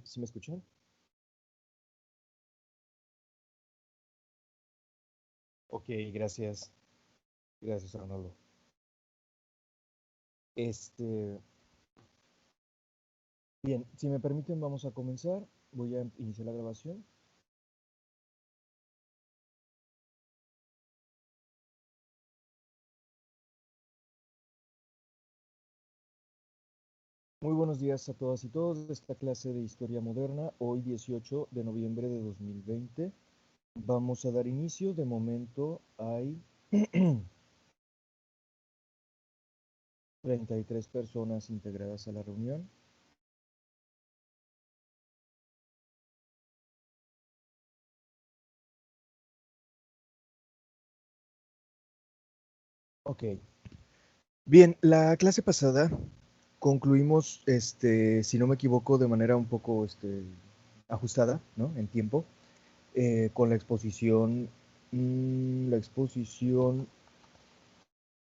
¿Sí me escuchan? Ok, gracias. Gracias, Arnoldo. Este, bien, si me permiten, vamos a comenzar. Voy a iniciar la grabación. Muy buenos días a todas y todos de esta clase de Historia Moderna, hoy 18 de noviembre de 2020. Vamos a dar inicio. De momento hay 33 personas integradas a la reunión. Ok. Bien, la clase pasada concluimos, si no me equivoco, de manera un poco ajustada, ¿no? En tiempo, con la exposición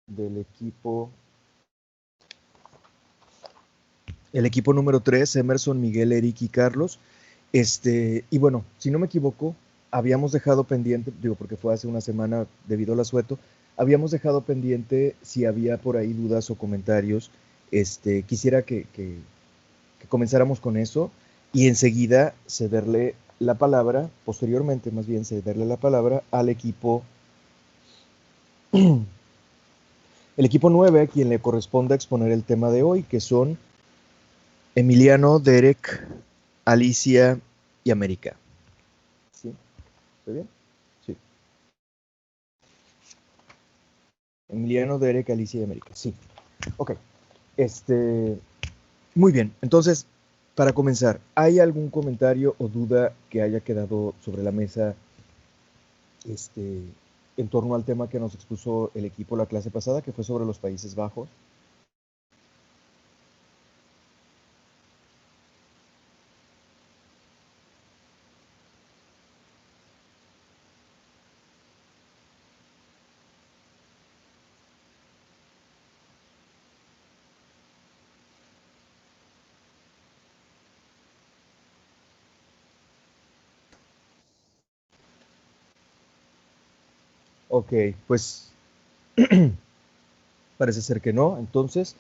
del equipo, el equipo número 3, Emerson, Miguel, Eric y Carlos. Y bueno, si no me equivoco, habíamos dejado pendiente, digo, porque fue hace una semana debido al asueto, habíamos dejado pendiente si había por ahí dudas o comentarios. Quisiera que comenzáramos con eso y enseguida cederle la palabra, posteriormente más bien cederle la palabra al equipo, el equipo 9, a quien le corresponde exponer el tema de hoy, que son Emiliano, Derek, Alicia y América. ¿Sí? ¿Estoy bien? Sí. Emiliano, Derek, Alicia y América. Sí. Ok. Muy bien. Entonces, para comenzar, ¿hay algún comentario o duda que haya quedado sobre la mesa en torno al tema que nos expuso el equipo la clase pasada, que fue sobre los Países Bajos? Ok, pues parece ser que no. Entonces,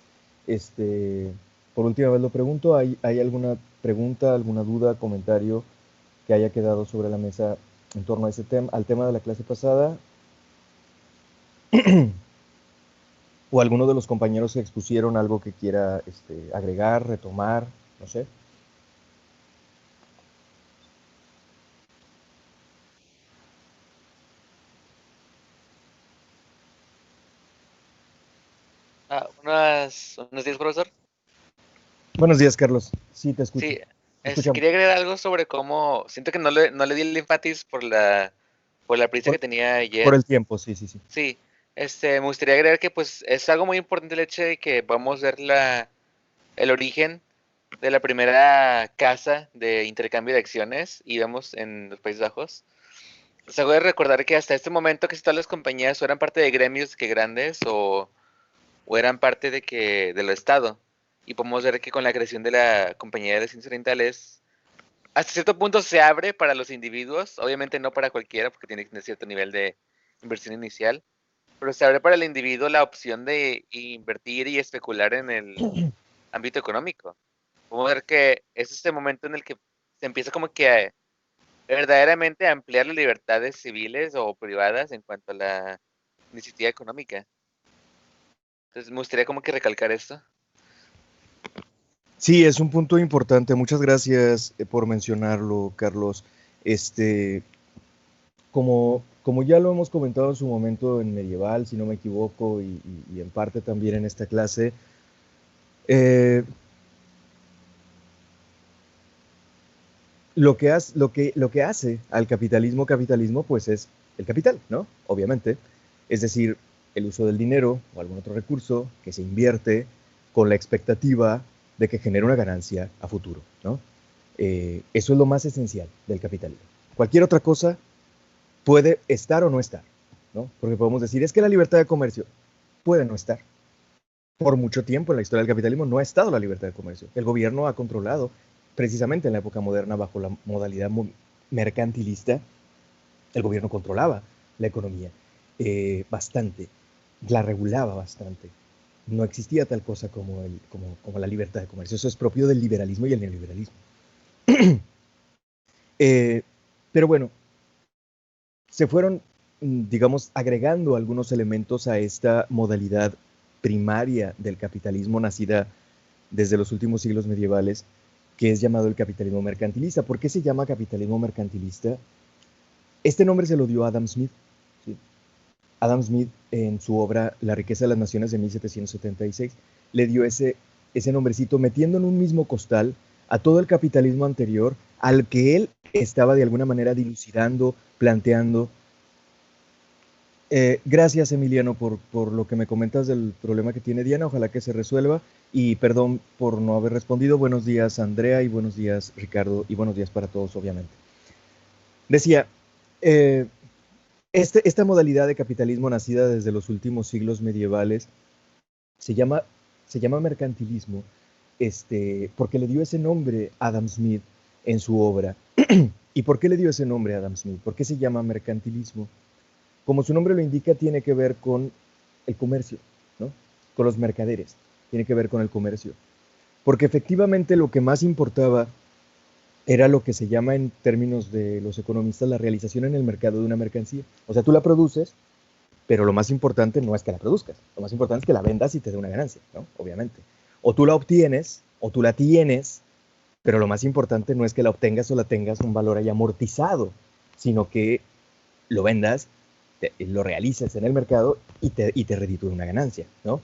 por última vez lo pregunto, ¿hay alguna pregunta, alguna duda, comentario que haya quedado sobre la mesa en torno a ese tema, al tema de la clase pasada? ¿O alguno de los compañeros que expusieron algo que quiera agregar, retomar, no sé? Unos días, profesor. Buenos días, Carlos. Sí, te escucho. Sí, Te escuchamos. quería agregar algo sobre cómo siento que no le di el énfasis por la prisa Por, que tenía por ayer. el tiempo, sí, sí, sí. Sí, me gustaría agregar que pues es algo muy importante el hecho de que vamos a ver el origen de la primera casa de intercambio de acciones y vemos en los Países Bajos. Se hago de recordar que hasta este momento casi todas las compañías o eran parte de gremios que grandes o eran parte del Estado. Y podemos ver que con la creación de la Compañía de Ciencias Orientales, hasta cierto punto se abre para los individuos, obviamente no para cualquiera, porque tiene que tener cierto nivel de inversión inicial, pero se abre para el individuo la opción de invertir y especular en el ámbito económico. Podemos ver que es este momento en el que se empieza como que verdaderamente a ampliar las libertades civiles o privadas en cuanto a la iniciativa económica. Entonces me gustaría como que recalcar esto. Sí, es un punto importante. Muchas gracias por mencionarlo, Carlos. Este, como ya lo hemos comentado en su momento en Medieval, si no me equivoco, y en parte también en esta clase, eh, lo que hace al capitalismo, pues es el capital, ¿no? Obviamente. Es decir, el uso del dinero o algún otro recurso que se invierte con la expectativa de que genere una ganancia a futuro, ¿no? Eso es lo más esencial del capitalismo. Cualquier otra cosa puede estar o no estar, ¿no? Porque podemos decir, es que la libertad de comercio puede no estar. Por mucho tiempo en la historia del capitalismo no ha estado la libertad de comercio. El gobierno ha controlado. precisamente en la época moderna, bajo la modalidad mercantilista, el gobierno controlaba la economía bastante, la regulaba bastante. No existía tal cosa como la libertad de comercio. Eso es propio del liberalismo y el neoliberalismo. Pero bueno, se fueron, digamos, agregando algunos elementos a esta modalidad primaria del capitalismo nacida desde los últimos siglos medievales, que es llamado el capitalismo mercantilista. ¿Por qué se llama capitalismo mercantilista? Este nombre se lo dio Adam Smith. ¿Sí? Adam Smith, en su obra La riqueza de las naciones de 1776, le dio ese nombrecito, metiendo en un mismo costal a todo el capitalismo anterior, al que él estaba de alguna manera dilucidando, planteando. Gracias, Emiliano, por lo que me comentas del problema que tiene Diana. Ojalá que se resuelva. Y perdón por no haber respondido. Buenos días, Andrea, y buenos días, Ricardo, y buenos días para todos, obviamente. Decía, esta modalidad de capitalismo nacida desde los últimos siglos medievales se llama mercantilismo, porque le dio ese nombre a Adam Smith en su obra. ¿Y por qué le dio ese nombre a Adam Smith? ¿Por qué se llama mercantilismo? Como su nombre lo indica, tiene que ver con el comercio, ¿no? Con los mercaderes, tiene que ver con el comercio. Porque efectivamente lo que más importaba era lo que se llama en términos de los economistas la realización en el mercado de una mercancía. O sea, tú la produces, pero lo más importante no es que la produzcas, lo más importante es que la vendas y te dé una ganancia, ¿no? Obviamente. O tú la obtienes, o tú la tienes, pero lo más importante no es que la obtengas o la tengas un valor ahí amortizado, sino que lo vendas, lo realices en el mercado y te reditúe una ganancia, ¿no?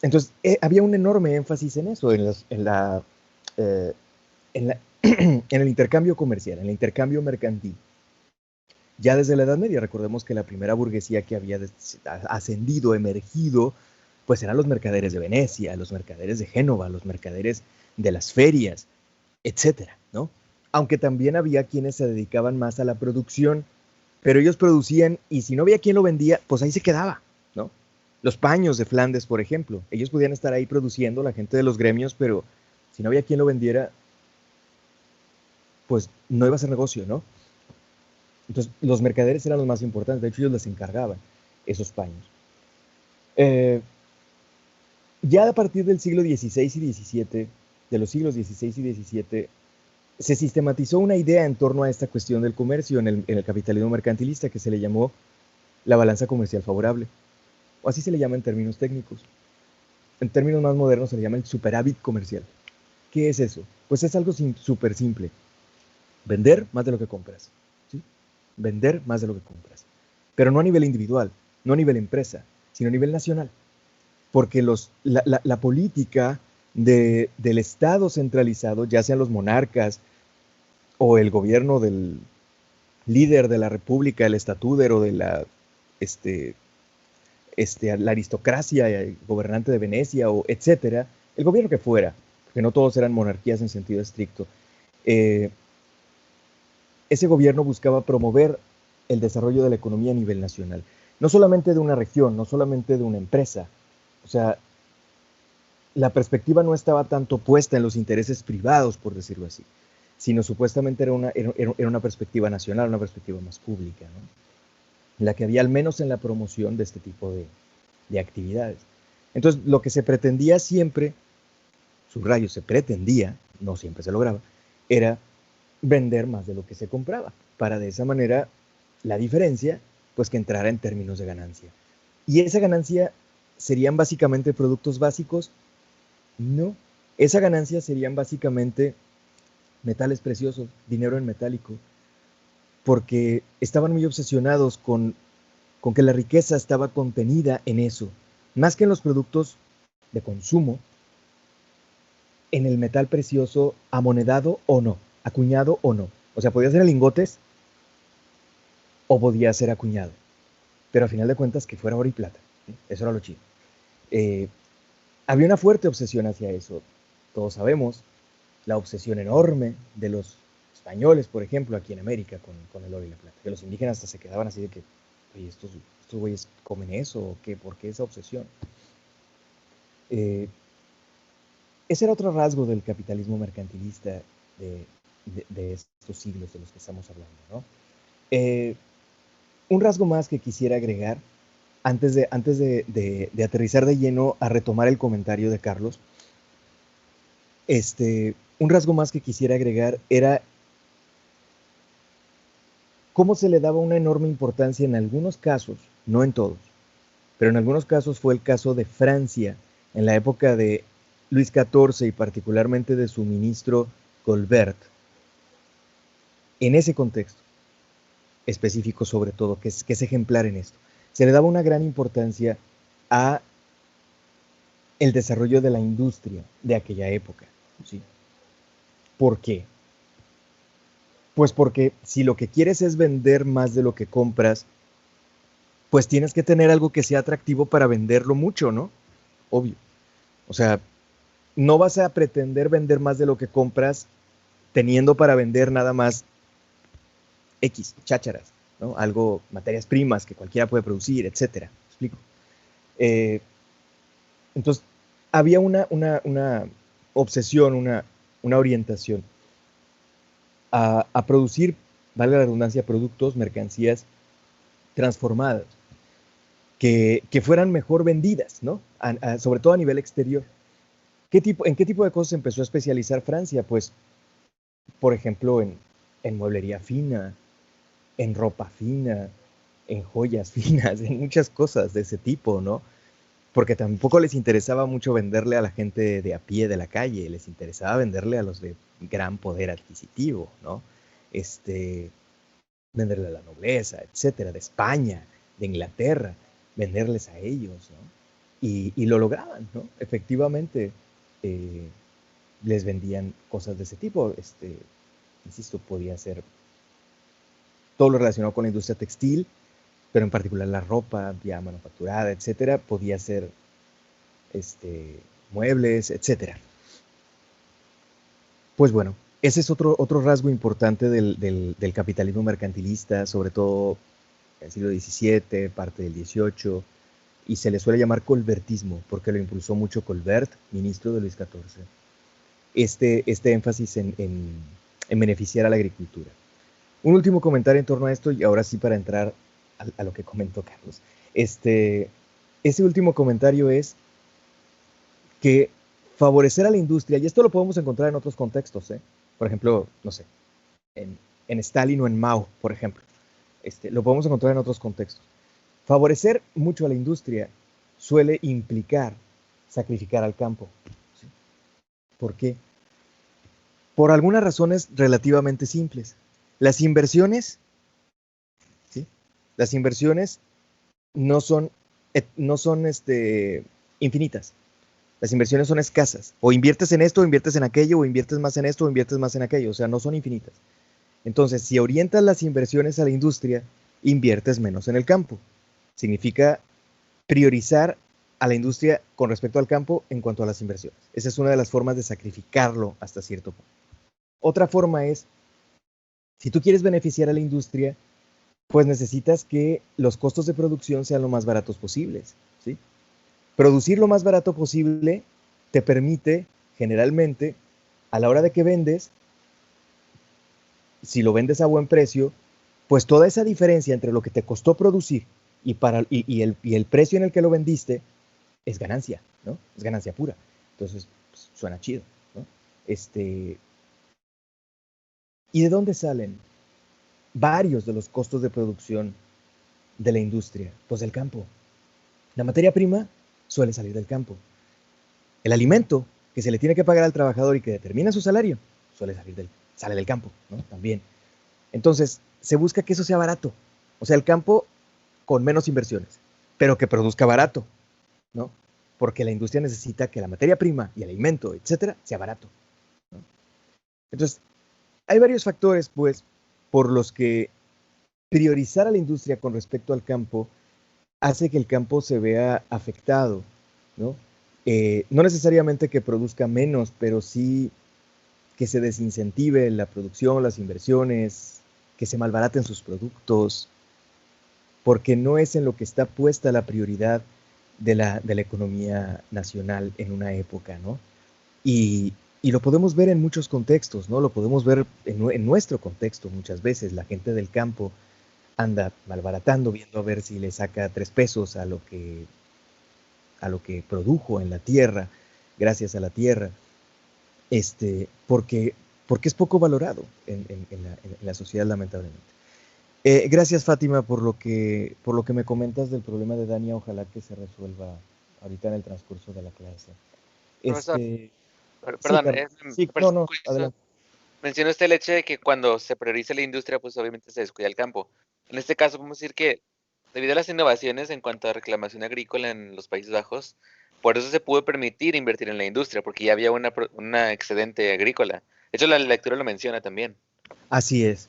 Entonces, había un enorme énfasis en eso, en el intercambio comercial, en el intercambio mercantil. Ya desde la Edad Media, recordemos que la primera burguesía que había ascendido, emergido, pues eran los mercaderes de Venecia, los mercaderes de Génova, los mercaderes de las ferias, etcétera, ¿no? Aunque también había quienes se dedicaban más a la producción, pero ellos producían y si no había quien lo vendía, pues ahí se quedaba, ¿no? Los paños de Flandes, por ejemplo, ellos podían estar ahí produciendo, la gente de los gremios, pero si no había quien lo vendiera, pues no iba a ser negocio, ¿no? Entonces, los mercaderes eran los más importantes, de hecho ellos les encargaban esos paños. Ya a partir del siglo XVI y XVII, de los siglos XVI y XVII, se sistematizó una idea en torno a esta cuestión del comercio en el capitalismo mercantilista que se le llamó la balanza comercial favorable, o así se le llama en términos técnicos. En términos más modernos se le llama el superávit comercial. ¿Qué es eso? Pues es algo súper simple. Vender más de lo que compras. ¿Sí? Vender más de lo que compras. Pero no a nivel individual, no a nivel empresa, sino a nivel nacional. Porque la política del Estado centralizado, ya sean los monarcas o el gobierno del líder de la república, el estatúder de la aristocracia, el gobernante de Venecia, o etcétera, el gobierno que fuera, porque no todos eran monarquías en sentido estricto, ese gobierno buscaba promover el desarrollo de la economía a nivel nacional. No solamente de una región, no solamente de una empresa. O sea, la perspectiva no estaba tanto puesta en los intereses privados, por decirlo así, sino supuestamente era una perspectiva nacional, una perspectiva más pública, ¿no? La que había al menos en la promoción de este tipo de actividades. Entonces, lo que se pretendía siempre, subrayo, se pretendía, no siempre se lograba, era vender más de lo que se compraba, para de esa manera la diferencia, pues que entrara en términos de ganancia. ¿Y esa ganancia serían básicamente productos básicos? No, esa ganancia serían básicamente metales preciosos, dinero en metálico, porque estaban muy obsesionados con que la riqueza estaba contenida en eso, más que en los productos de consumo, en el metal precioso amonedado o no, acuñado o no. O sea, podía ser en lingotes o podía ser acuñado, pero al final de cuentas que fuera oro y plata. ¿Sí? Eso era lo chido. Había una fuerte obsesión hacia eso. Todos sabemos la obsesión enorme de los españoles, por ejemplo, aquí en América con el oro y la plata. Que los indígenas hasta se quedaban así de que, oye, ¿estos güeyes comen eso o qué? ¿Por qué esa obsesión? ese era otro rasgo del capitalismo mercantilista de estos siglos de los que estamos hablando, ¿no? Un rasgo más que quisiera agregar, antes de aterrizar de lleno a retomar el comentario de Carlos, un rasgo más que quisiera agregar era cómo se le daba una enorme importancia en algunos casos, no en todos, pero en algunos casos fue el caso de Francia, en la época de Luis XIV y particularmente de su ministro Colbert. En ese contexto específico sobre todo, que es ejemplar en esto, se le daba una gran importancia a el desarrollo de la industria de aquella época, ¿sí? ¿Por qué? Pues porque si lo que quieres es vender más de lo que compras, pues tienes que tener algo que sea atractivo para venderlo mucho, ¿no? Obvio. O sea, no vas a pretender vender más de lo que compras teniendo para vender nada más X, chácharas, ¿no? Algo, materias primas que cualquiera puede producir, etcétera. ¿Me explico? Entonces, había una obsesión, una orientación a producir, valga la redundancia, productos, mercancías transformadas, que fueran mejor vendidas, ¿no? Sobre todo a nivel exterior. ¿En qué tipo de cosas empezó a especializar Francia? Pues, por ejemplo, en mueblería fina, en ropa fina, en joyas finas, en muchas cosas de ese tipo, ¿no? Porque tampoco les interesaba mucho venderle a la gente de a pie de la calle, les interesaba venderle a los de gran poder adquisitivo, ¿no? Venderle a la nobleza, etcétera, de España, de Inglaterra, venderles a ellos, ¿no? Y lo lograban, ¿no? Efectivamente, les vendían cosas de ese tipo. Insisto, podía ser todo lo relacionado con la industria textil, pero en particular la ropa ya manufacturada, etcétera, podía ser muebles, etcétera. Pues bueno, ese es otro rasgo importante del capitalismo mercantilista, sobre todo en el siglo XVII, parte del XVIII, y se le suele llamar colbertismo, porque lo impulsó mucho Colbert, ministro de Luis XIV. Este énfasis en beneficiar a la agricultura. Un último comentario en torno a esto, y ahora sí para entrar a lo que comentó Carlos. Ese último comentario es que favorecer a la industria, y esto lo podemos encontrar en otros contextos, por ejemplo, no sé, en Stalin o en Mao, por ejemplo, lo podemos encontrar en otros contextos. Favorecer mucho a la industria suele implicar sacrificar al campo. ¿Sí? ¿Por qué? Por algunas razones relativamente simples. Las inversiones, ¿sí? Las inversiones no son infinitas. Las inversiones son escasas. O inviertes en esto, o inviertes en aquello, o inviertes más en esto, o inviertes más en aquello. O sea, no son infinitas. Entonces, si orientas las inversiones a la industria, inviertes menos en el campo. Significa priorizar a la industria con respecto al campo en cuanto a las inversiones. Esa es una de las formas de sacrificarlo hasta cierto punto. Otra forma es, si tú quieres beneficiar a la industria, pues necesitas que los costos de producción sean lo más baratos posibles, ¿sí? Producir lo más barato posible te permite, generalmente, a la hora de que vendes, si lo vendes a buen precio, pues toda esa diferencia entre lo que te costó producir y el precio en el que lo vendiste es ganancia, ¿no? Es ganancia pura. Entonces, pues, suena chido, ¿no? ¿Y de dónde salen varios de los costos de producción de la industria? Pues del campo. La materia prima suele salir del campo. El alimento que se le tiene que pagar al trabajador y que determina su salario sale del campo, ¿no? También. Entonces, se busca que eso sea barato. O sea, el campo con menos inversiones, pero que produzca barato, ¿no? Porque la industria necesita que la materia prima y el alimento, etcétera, sea barato, ¿no? Entonces, hay varios factores, pues, por los que priorizar a la industria con respecto al campo hace que el campo se vea afectado, ¿no? No necesariamente que produzca menos, pero sí que se desincentive la producción, las inversiones, que se malbaraten sus productos, porque no es en lo que está puesta la prioridad de la economía nacional en una época, ¿no? Y, y lo podemos ver en muchos contextos, ¿no? Lo podemos ver en nuestro contexto muchas veces. La gente del campo anda malbaratando, viendo a ver si le saca 3 pesos a lo que produjo en la tierra, gracias a la tierra, porque, porque es poco valorado en la sociedad, lamentablemente. Gracias, Fátima, por lo que me comentas del problema de Dania. Ojalá que se resuelva ahorita en el transcurso de la clase. Profesor, Este, sí, perdón, Carlos. me Sí, no, parece no, curioso. adelante. Mencionó usted el hecho de que cuando se prioriza la industria, pues obviamente se descuida el campo. En este caso, podemos decir que debido a las innovaciones en cuanto a reclamación agrícola en los Países Bajos, por eso se pudo permitir invertir en la industria, porque ya había una excedente agrícola. De hecho, la lectura lo menciona también. Así es,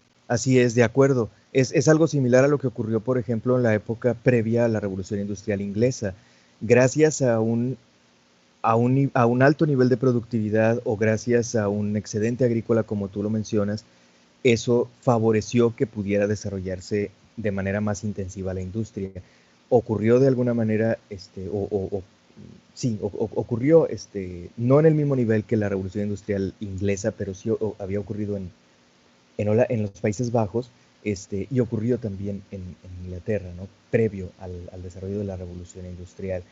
de acuerdo. Es algo similar a lo que ocurrió, por ejemplo, en la época previa a la Revolución Industrial Inglesa. Gracias a un alto nivel de productividad o gracias a un excedente agrícola, como tú lo mencionas, eso favoreció que pudiera desarrollarse de manera más intensiva la industria. Ocurrió de alguna manera, sí, ocurrió, no en el mismo nivel que la Revolución Industrial Inglesa, pero sí había ocurrido en los Países Bajos, y ocurrió también en Inglaterra, ¿no? Previo al desarrollo de la Revolución Industrial.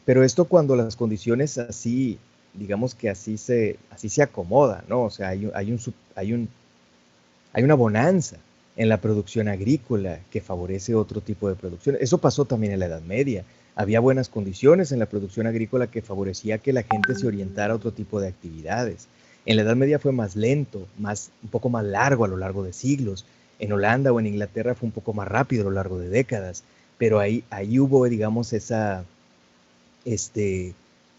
Pero esto cuando las condiciones así, digamos que así se acomoda, ¿no? O sea, hay una bonanza en la producción agrícola que favorece otro tipo de producción. Eso pasó también en la Edad Media. Había buenas condiciones en la producción agrícola que favorecía que la gente se orientara a otro tipo de actividades. En la Edad Media fue más lento, un poco más largo a lo largo de siglos. En Holanda o en Inglaterra fue un poco más rápido a lo largo de décadas. Pero ahí hubo, digamos, este,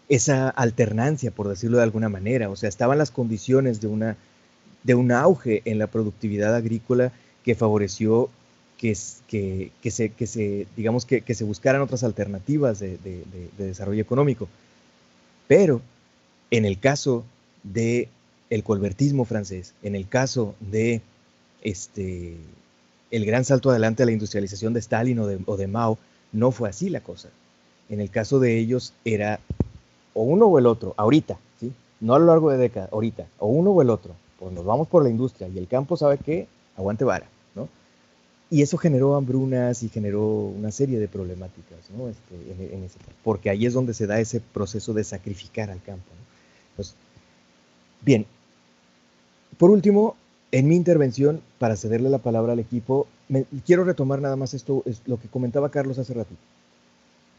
esa alternancia, por decirlo de alguna manera. O sea, estaban las condiciones de un auge en la productividad agrícola que favoreció digamos que se buscaran otras alternativas de desarrollo económico. Pero en el caso de el colbertismo francés, en el caso de este, el gran salto adelante a la industrialización de Stalin o de Mao, no fue así la cosa. En el caso de ellos era o uno o el otro, ahorita, ¿sí? No a lo largo de décadas, ahorita, o uno o el otro. Pues nos vamos por la industria y el campo sabe que aguante vara, ¿no? Y eso generó hambrunas y generó una serie de problemáticas, ¿no? En ese, porque ahí es donde se da ese proceso de sacrificar al campo, ¿no? Pues, bien, por último, en mi intervención, para cederle la palabra al equipo, quiero retomar nada más esto, es lo que comentaba Carlos hace ratito,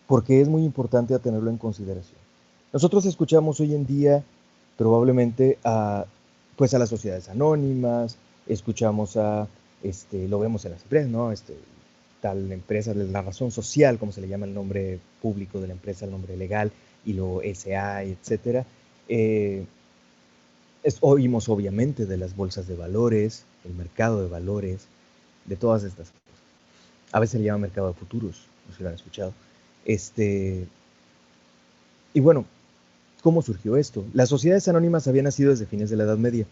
porque es muy importante a tenerlo en consideración. Nosotros escuchamos hoy en día probablemente pues a las sociedades anónimas, escuchamos lo vemos en las empresas, ¿no? Tal empresa, la razón social, como se le llama el nombre público de la empresa, el nombre legal, y lo SA, etcétera. Oímos obviamente de las bolsas de valores, el mercado de valores, de todas estas cosas. A veces se le llama mercado de futuros, no sé si lo han escuchado. Y bueno, ¿cómo surgió esto? Las sociedades anónimas habían nacido desde fines de la Edad Media.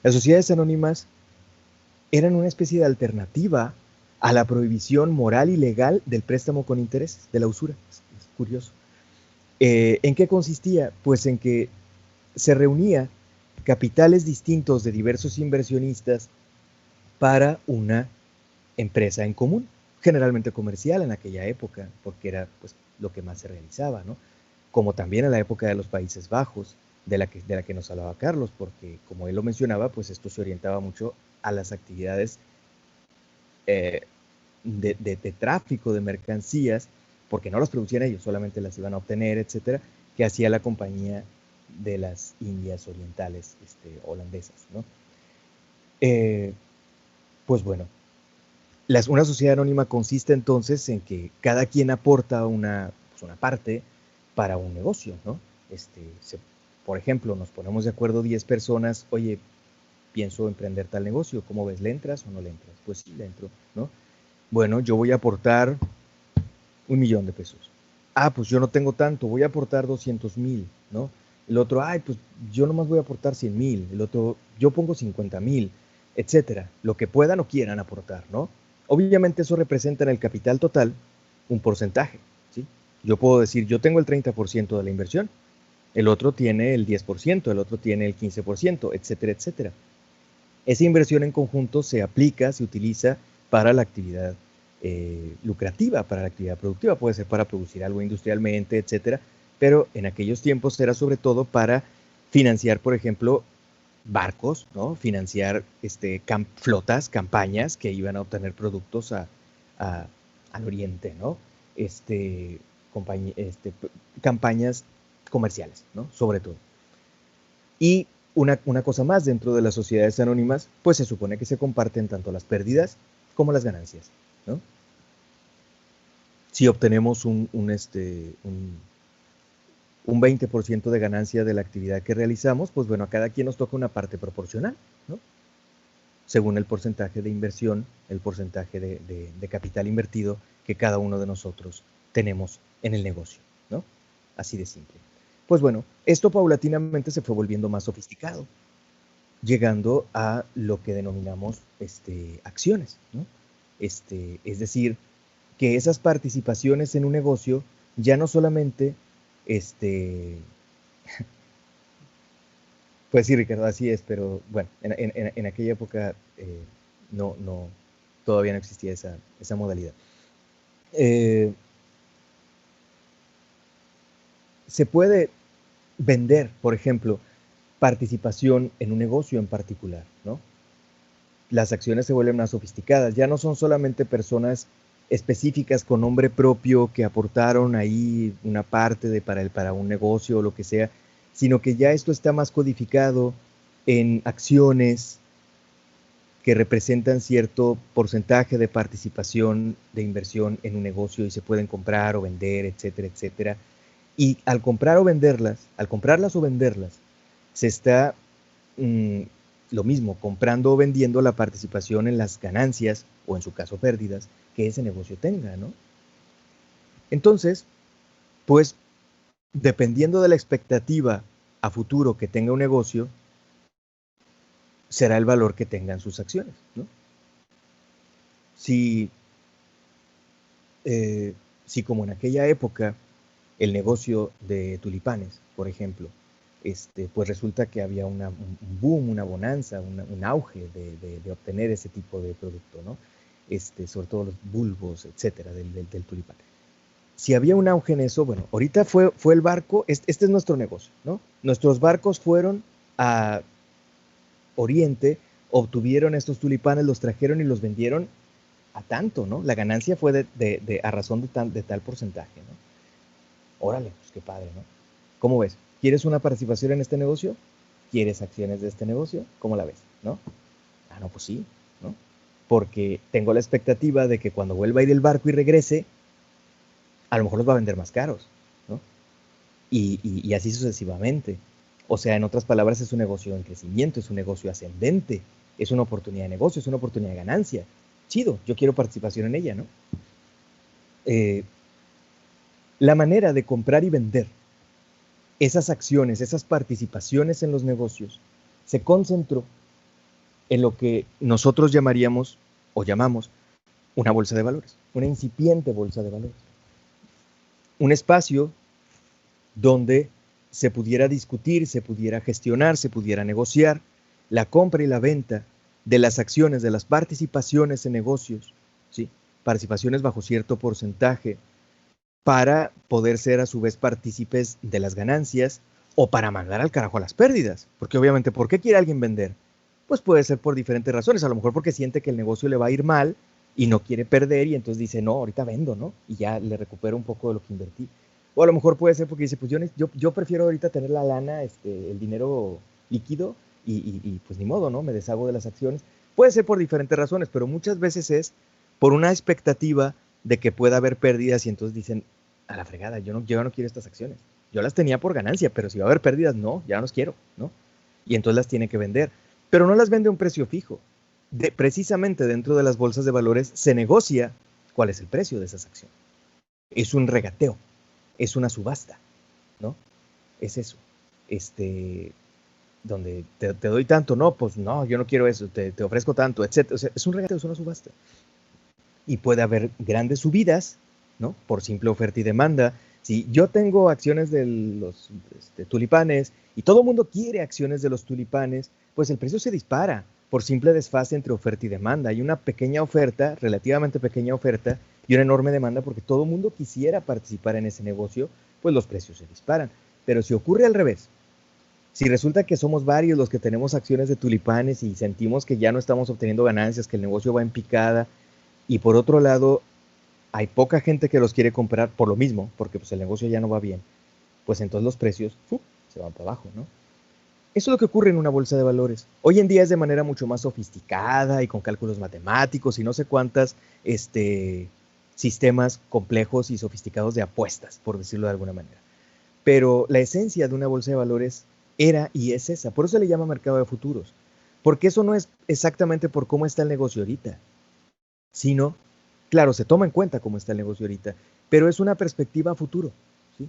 Las sociedades anónimas eran una especie de alternativa a la prohibición moral y legal del préstamo con intereses, de la usura. Es curioso. ¿En qué consistía? Pues en que se reunía capitales distintos de diversos inversionistas para una empresa en común, generalmente comercial en aquella época, porque era pues, lo que más se realizaba, ¿no? Como también en la época de los Países Bajos, de la que nos hablaba Carlos, porque como él lo mencionaba, pues esto se orientaba mucho a las actividades de tráfico de mercancías, porque no las producían ellos, solamente las iban a obtener, etcétera, que hacía la compañía de las Indias Orientales holandesas, ¿no? Pues bueno, una sociedad anónima consiste entonces en que cada quien aporta pues una parte para un negocio, ¿no? Por ejemplo, nos ponemos de acuerdo 10 personas, oye, pienso emprender tal negocio, ¿cómo ves? ¿Le entras o no le entras? Pues sí, le entro, ¿no? Bueno, yo voy a aportar 1 millón de pesos. Ah, pues yo no tengo tanto, voy a aportar 200,000, ¿no? El otro, ay, pues yo nomás voy a aportar 100,000. El otro, yo pongo 50,000, etcétera. Lo que puedan o quieran aportar, ¿no? Obviamente eso representa en el capital total un porcentaje, ¿sí? Yo puedo decir, yo tengo el 30% de la inversión, el otro tiene el 10%, el otro tiene el 15%, etcétera, etcétera. Esa inversión en conjunto se aplica, se utiliza para la actividad lucrativa, para la actividad productiva, puede ser para producir algo industrialmente, etcétera, pero en aquellos tiempos era sobre todo para financiar, por ejemplo, barcos, ¿no? Financiar flotas, campañas que iban a obtener productos al oriente, ¿no? Campañas comerciales, ¿no? Sobre todo. Y una cosa más, dentro de las sociedades anónimas, pues se supone que se comparten tanto las pérdidas como las ganancias, ¿no? Si obtenemos un 20% de ganancia de la actividad que realizamos, pues bueno, a cada quien nos toca una parte proporcional, ¿no? Según el porcentaje de inversión, el porcentaje de capital invertido que cada uno de nosotros tenemos en el negocio, ¿no? Así de simple. Pues bueno, esto paulatinamente se fue volviendo más sofisticado, llegando a lo que denominamos acciones, ¿no? Es decir, que esas participaciones en un negocio ya no solamente, pues sí, Ricardo, así es, pero bueno, en aquella época todavía no existía esa modalidad. Se puede vender, por ejemplo, participación en un negocio en particular, ¿no? Las acciones se vuelven más sofisticadas, ya no son solamente personas específicas con nombre propio que aportaron ahí una parte para un negocio o lo que sea, sino que ya esto está más codificado en acciones que representan cierto porcentaje de participación de inversión en un negocio y se pueden comprar o vender, etcétera, etcétera. Y al comprarlas o venderlas, se está lo mismo, comprando o vendiendo la participación en las ganancias, o en su caso pérdidas, que ese negocio tenga, ¿no? Entonces, pues, dependiendo de la expectativa a futuro que tenga un negocio, será el valor que tengan sus acciones, ¿no? Si como en aquella época el negocio de tulipanes, por ejemplo, pues resulta que había un boom, una bonanza, un auge de obtener ese tipo de producto, ¿no? Sobre todo los bulbos, etcétera, del tulipán. Si había un auge en eso, bueno, ahorita fue el barco, este es nuestro negocio, ¿no? Nuestros barcos fueron a Oriente, obtuvieron estos tulipanes, los trajeron y los vendieron a tanto, ¿no? La ganancia fue a razón de tal porcentaje, ¿no? Órale, pues qué padre, ¿no? ¿Cómo ves? ¿Quieres una participación en este negocio? ¿Quieres acciones de este negocio? ¿Cómo la ves? ¿No? Ah, no, pues sí, ¿no? Porque tengo la expectativa de que cuando vuelva a ir el barco y regrese, a lo mejor los va a vender más caros, ¿no? Y así sucesivamente. O sea, en otras palabras, es un negocio en crecimiento, es un negocio ascendente, es una oportunidad de negocio, es una oportunidad de ganancia. Chido, yo quiero participación en ella, ¿no? La manera de comprar y vender esas acciones, esas participaciones en los negocios, se concentró en lo que nosotros llamaríamos o llamamos una bolsa de valores, una incipiente bolsa de valores. Un espacio donde se pudiera discutir, se pudiera gestionar, se pudiera negociar la compra y la venta de las acciones, de las participaciones en negocios, ¿sí? Participaciones bajo cierto porcentaje, para poder ser a su vez partícipes de las ganancias o para mandar al carajo a las pérdidas. Porque obviamente, ¿por qué quiere alguien vender? Pues puede ser por diferentes razones. A lo mejor porque siente que el negocio le va a ir mal y no quiere perder y entonces dice, no, ahorita vendo, ¿no? Y ya le recupero un poco de lo que invertí. O a lo mejor puede ser porque dice, pues yo prefiero ahorita tener la lana, el dinero líquido y pues ni modo, ¿no? Me deshago de las acciones. Puede ser por diferentes razones, pero muchas veces es por una expectativa de que pueda haber pérdidas y entonces dicen, a la fregada, yo no quiero estas acciones. Yo las tenía por ganancia, pero si va a haber pérdidas, no, ya no las quiero, ¿no? Y entonces las tiene que vender. Pero no las vende a un precio fijo. Precisamente dentro de las bolsas de valores se negocia cuál es el precio de esas acciones. Es un regateo, es una subasta, ¿no? Es eso. Donde te doy tanto, no, pues no, yo no quiero eso, te ofrezco tanto, etc. O sea, es un regateo, es una subasta. Y puede haber grandes subidas, ¿no? Por simple oferta y demanda, Si yo tengo acciones de los tulipanes y todo el mundo quiere acciones de los tulipanes, pues el precio se dispara por simple desfase entre oferta y demanda. Hay una pequeña oferta, relativamente pequeña oferta, y una enorme demanda porque todo el mundo quisiera participar en ese negocio, pues los precios se disparan. Pero si ocurre al revés, si resulta que somos varios los que tenemos acciones de tulipanes y sentimos que ya no estamos obteniendo ganancias, que el negocio va en picada, y por otro lado hay poca gente que los quiere comprar por lo mismo, porque pues el negocio ya no va bien, pues entonces los precios se van para abajo, ¿no? Eso es lo que ocurre en una bolsa de valores. Hoy en día es de manera mucho más sofisticada y con cálculos matemáticos y no sé cuántas sistemas complejos y sofisticados de apuestas, por decirlo de alguna manera. Pero la esencia de una bolsa de valores era y es esa. Por eso se le llama mercado de futuros. Porque eso no es exactamente por cómo está el negocio ahorita, sino, claro, se toma en cuenta cómo está el negocio ahorita, pero es una perspectiva a futuro, ¿sí?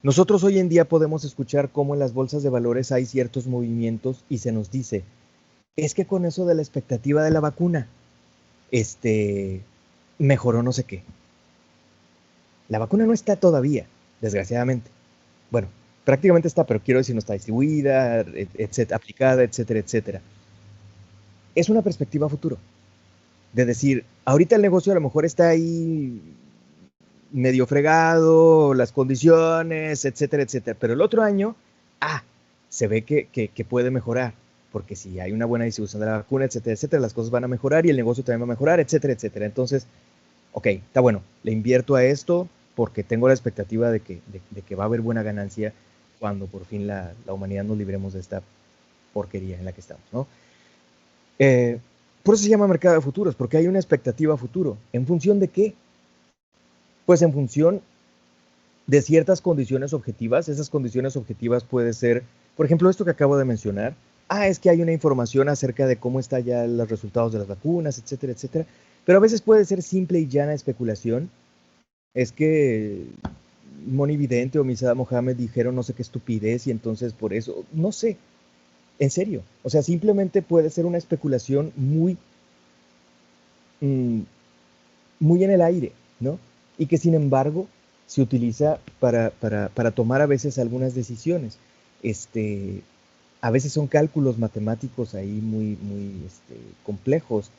Nosotros hoy en día podemos escuchar cómo en las bolsas de valores hay ciertos movimientos y se nos dice, es que con eso de la expectativa de la vacuna, mejoró no sé qué. La vacuna no está todavía, desgraciadamente. Bueno, prácticamente está, pero quiero decir, no está distribuida, etcétera, aplicada, etcétera, etcétera. Es una perspectiva a futuro. De decir, ahorita el negocio a lo mejor está ahí medio fregado, las condiciones, etcétera, etcétera. Pero el otro año, se ve que puede mejorar, porque si hay una buena distribución de la vacuna, etcétera, etcétera, las cosas van a mejorar y el negocio también va a mejorar, etcétera, etcétera. Entonces, ok, está bueno, le invierto a esto porque tengo la expectativa de que va a haber buena ganancia cuando por fin la humanidad nos libremos de esta porquería en la que estamos, ¿no? Por eso se llama mercado de futuros, porque hay una expectativa a futuro. ¿En función de qué? Pues en función de ciertas condiciones objetivas. Esas condiciones objetivas puede ser, por ejemplo, esto que acabo de mencionar. Es que hay una información acerca de cómo están ya los resultados de las vacunas, etcétera, etcétera. Pero a veces puede ser simple y llana especulación. Es que Moni Vidente o Misada Mohamed dijeron no sé qué estupidez y entonces por eso, no sé, en serio. O sea, simplemente puede ser una especulación muy, muy en el aire, ¿no? Y que sin embargo se utiliza para tomar a veces algunas decisiones. A veces son cálculos matemáticos ahí muy, muy complejos.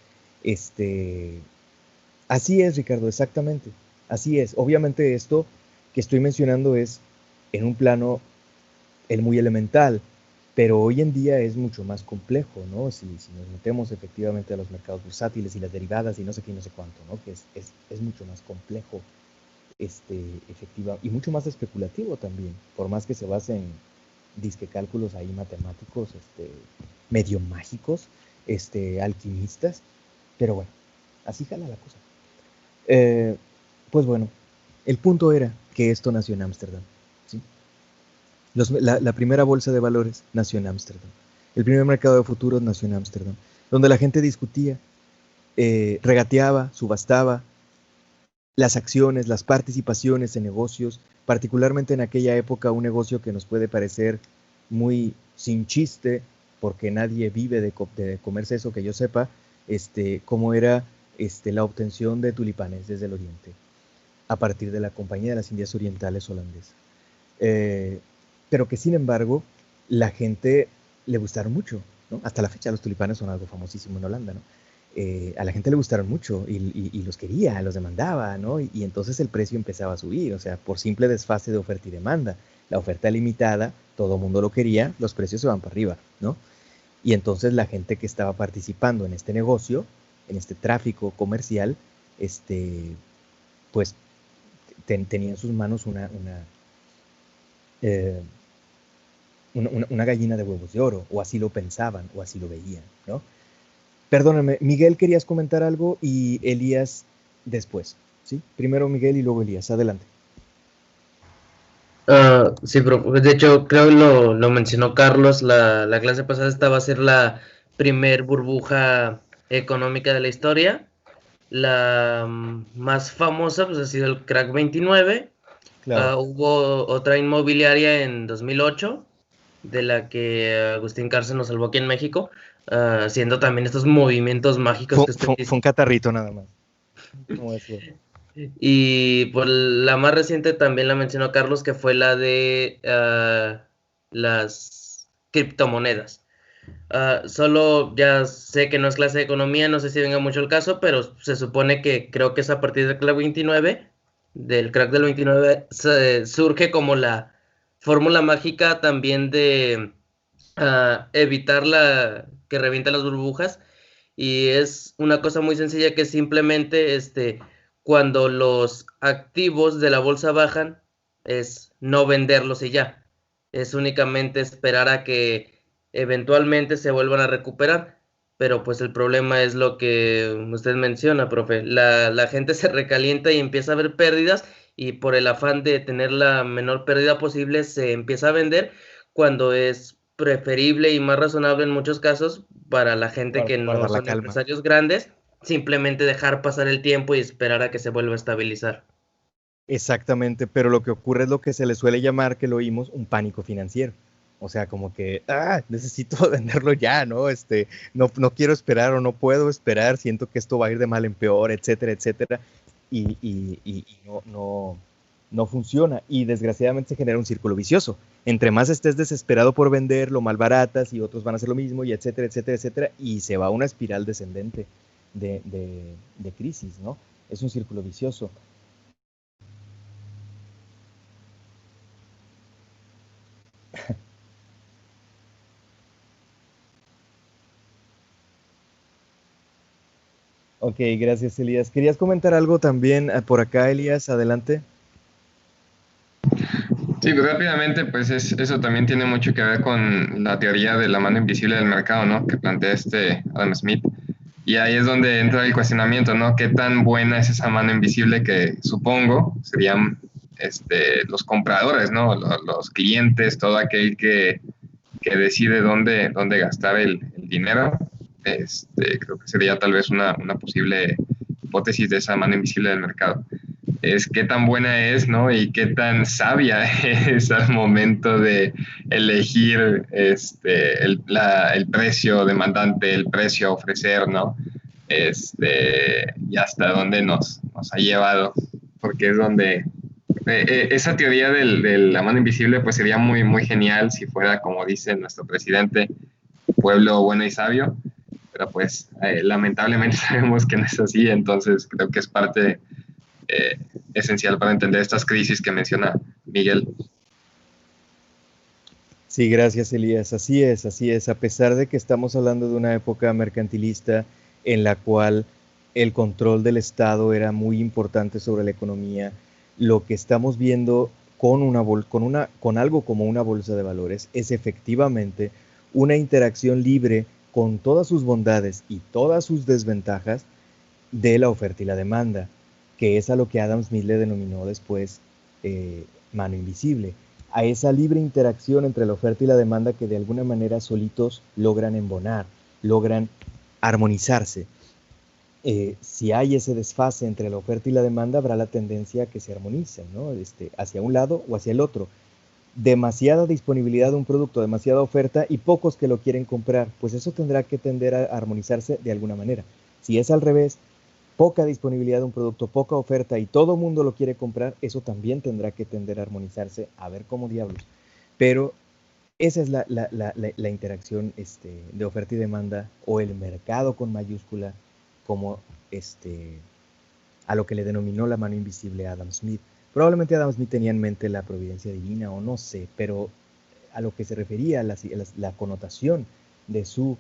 Así es, Ricardo, exactamente. Así es. Obviamente esto que estoy mencionando es en un plano muy elemental, pero hoy en día es mucho más complejo, ¿no? Si nos metemos efectivamente a los mercados bursátiles y las derivadas y no sé qué y no sé cuánto, ¿no? Que es mucho más complejo, efectiva, y mucho más especulativo también, por más que se base en disque cálculos ahí matemáticos, medio mágicos, alquimistas, pero bueno, así jala la cosa. Pues bueno, el punto era que esto nació en Ámsterdam, ¿sí? La primera bolsa de valores nació en Ámsterdam. El primer mercado de futuros nació en Ámsterdam, donde la gente discutía, regateaba, subastaba las acciones, las participaciones en negocios, particularmente en aquella época un negocio que nos puede parecer muy sin chiste, porque nadie vive de comerse eso que yo sepa, como era la obtención de tulipanes desde el oriente, a partir de la Compañía de las Indias Orientales holandesa. Pero que sin embargo la gente le gustaron mucho, ¿no? Hasta la fecha los tulipanes son algo famosísimo en Holanda, ¿no? A la gente le gustaron mucho y los quería, los demandaba, ¿no? Y entonces el precio empezaba a subir, o sea, por simple desfase de oferta y demanda. La oferta limitada, todo el mundo lo quería, los precios se van para arriba, ¿no? Y entonces la gente que estaba participando en este negocio, en este tráfico comercial, pues tenía en sus manos una gallina de huevos de oro, o así lo pensaban, o así lo veían, ¿no? Perdóname, Miguel, querías comentar algo y Elías después, ¿sí? Primero Miguel y luego Elías, adelante. Sí, pero de hecho creo que lo mencionó Carlos, la clase pasada, esta va a ser la primer burbuja económica de la historia. La más famosa pues ha sido el crack 29. Claro. Hubo otra inmobiliaria en 2008, de la que Agustín Cárcel nos salvó aquí en México, haciendo también estos movimientos mágicos que estoy Fue un catarrito nada más. ¿Cómo decía? Y pues la más reciente también la mencionó Carlos, que fue la de las criptomonedas. Solo ya sé que no es clase de economía, no sé si venga mucho el caso, pero se supone que creo que es a partir del crack 29, del crack del 29, surge como la fórmula mágica también de evitar que revienten las burbujas. Y es una cosa muy sencilla que simplemente cuando los activos de la bolsa bajan, es no venderlos y ya. Es únicamente esperar a que eventualmente se vuelvan a recuperar. Pero pues el problema es lo que usted menciona, profe. La gente se recalienta y empieza a ver pérdidas, y por el afán de tener la menor pérdida posible se empieza a vender, cuando es preferible y más razonable en muchos casos para la gente que no Guardar la son calma. empresarios grandes, simplemente dejar pasar el tiempo y esperar a que se vuelva a estabilizar. Exactamente, pero lo que ocurre es lo que se le suele llamar, que lo oímos, un pánico financiero. O sea, como que, necesito venderlo ya, ¿no? No quiero esperar o no puedo esperar, siento que esto va a ir de mal en peor, etcétera, etcétera. Y no funciona. Y desgraciadamente se genera un círculo vicioso. Entre más estés desesperado por vender, lo malbaratas y otros van a hacer lo mismo, y etcétera, etcétera, etcétera. Y se va una espiral descendente de crisis, ¿no? Es un círculo vicioso. Ok, gracias, Elías. ¿Querías comentar algo también por acá, Elías? Adelante. Sí, pues rápidamente, pues eso también tiene mucho que ver con la teoría de la mano invisible del mercado, ¿no? Que plantea Adam Smith. Y ahí es donde entra el cuestionamiento, ¿no? ¿Qué tan buena es esa mano invisible que supongo serían los compradores, ¿no? Los clientes, todo aquel que decide dónde gastar el dinero. Creo que sería tal vez una posible hipótesis de esa mano invisible del mercado. Es qué tan buena es, ¿no? Y qué tan sabia es al momento de elegir el precio demandante, el precio a ofrecer, ¿no? Y hasta dónde nos ha llevado, porque es donde esa teoría de la mano invisible pues sería muy, muy genial si fuera, como dice nuestro presidente, pueblo bueno y sabio, pero pues lamentablemente sabemos que no es así, entonces creo que es parte eh, esencial para entender estas crisis que menciona Miguel. Sí, gracias, Elías. Así es, así es. A pesar de que estamos hablando de una época mercantilista en la cual el control del Estado era muy importante sobre la economía, lo que estamos viendo con algo como una bolsa de valores es efectivamente una interacción libre con todas sus bondades y todas sus desventajas de la oferta y la demanda, que es a lo que Adam Smith le denominó después mano invisible, a esa libre interacción entre la oferta y la demanda que de alguna manera solitos logran embonar, logran armonizarse. Si hay ese desfase entre la oferta y la demanda, habrá la tendencia a que se armonicen, ¿no? Hacia un lado o hacia el otro. Demasiada disponibilidad de un producto, demasiada oferta y pocos que lo quieren comprar, pues eso tendrá que tender a armonizarse de alguna manera. Si es al revés, poca disponibilidad de un producto, poca oferta y todo el mundo lo quiere comprar, eso también tendrá que tender a armonizarse, a ver cómo diablos. Pero esa es la interacción de oferta y demanda, o el mercado con mayúscula, como a lo que le denominó la mano invisible a Adam Smith. Probablemente Adam Smith tenía en mente la providencia divina o no sé, pero a lo que se refería la connotación de su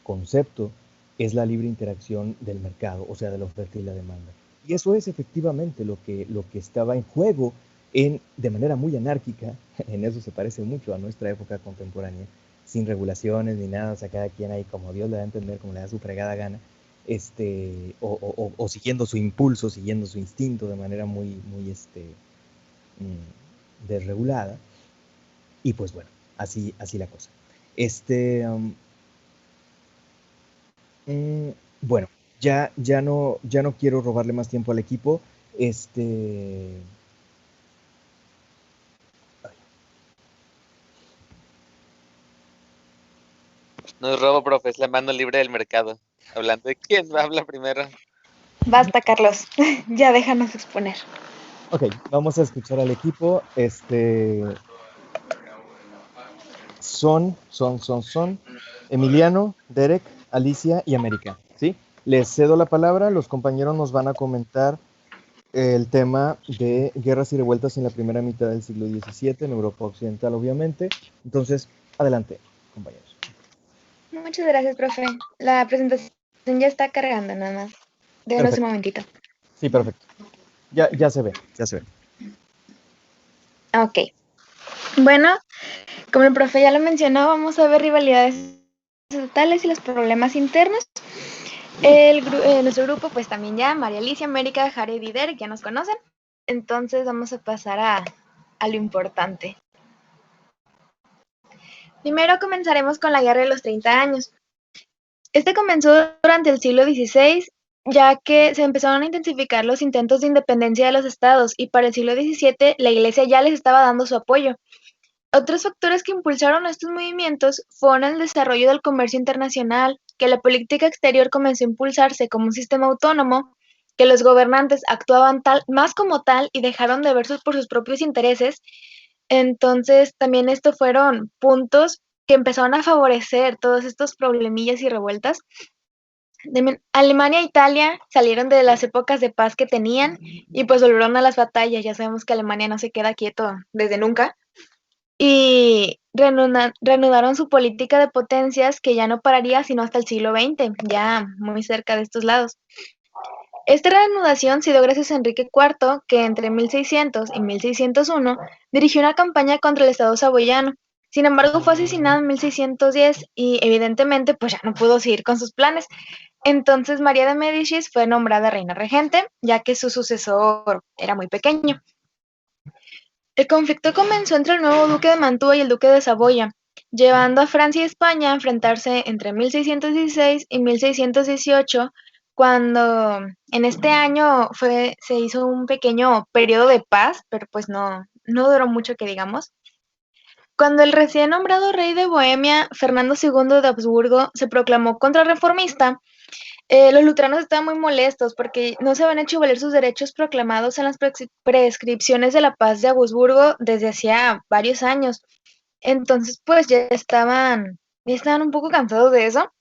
concepto es la libre interacción del mercado, o sea, de la oferta y la demanda. Y eso es efectivamente lo que estaba en juego de manera muy anárquica, en eso se parece mucho a nuestra época contemporánea, sin regulaciones ni nada, o sea, cada quien ahí como Dios le da a entender, como le da su fregada gana, o siguiendo su impulso, siguiendo su instinto de manera muy, muy desregulada. Y pues bueno, así la cosa. Bueno, ya no quiero robarle más tiempo al equipo. No es robo, profe, es la mano libre del mercado. Hablando de quién habla primero. Basta, Carlos. Ya déjanos exponer. Ok, vamos a escuchar al equipo. Son Emiliano, Derek, Alicia y América, ¿sí? Les cedo la palabra, los compañeros nos van a comentar el tema de guerras y revueltas en la primera mitad del siglo XVII en Europa Occidental, obviamente. Entonces, adelante, compañeros. Muchas gracias, profe. La presentación ya está cargando, nada más. Denos un Perfecto. momentito. Sí, perfecto. Ya se ve, ya se ve. Ok. Bueno, como el profe ya lo mencionó, vamos a ver rivalidades estatales y los problemas internos. Nuestro grupo, pues también ya, María Alicia, América, Jared y Derek, ya nos conocen. Entonces vamos a pasar a lo importante. Primero comenzaremos con la Guerra de los 30 años. Este comenzó durante el siglo XVI, ya que se empezaron a intensificar los intentos de independencia de los estados y para el siglo XVII la Iglesia ya les estaba dando su apoyo. Otros factores que impulsaron estos movimientos fueron el desarrollo del comercio internacional, que la política exterior comenzó a impulsarse como un sistema autónomo, que los gobernantes actuaban más como tal y dejaron de ver por sus propios intereses. Entonces, también estos fueron puntos que empezaron a favorecer todos estos problemillas y revueltas. Alemania e Italia salieron de las épocas de paz que tenían y pues volvieron a las batallas. Ya sabemos que Alemania no se queda quieto desde nunca. Y reanudaron su política de potencias que ya no pararía sino hasta el siglo XX, ya muy cerca de estos lados. Esta reanudación se dio gracias a Enrique IV, que entre 1600 y 1601 dirigió una campaña contra el Estado saboyano. Sin embargo, fue asesinado en 1610 y evidentemente pues ya no pudo seguir con sus planes. Entonces María de Médicis fue nombrada reina regente, ya que su sucesor era muy pequeño. El conflicto comenzó entre el nuevo duque de Mantua y el duque de Saboya, llevando a Francia y España a enfrentarse entre 1616 y 1618, cuando en este año se hizo un pequeño periodo de paz, pero pues no duró mucho que digamos. Cuando el recién nombrado rey de Bohemia, Fernando II de Habsburgo, se proclamó contrarreformista, los luteranos estaban muy molestos porque no se habían hecho valer sus derechos proclamados en las prescripciones de la paz de Augsburgo desde hacía varios años. Entonces, pues ya estaban un poco cansados de eso.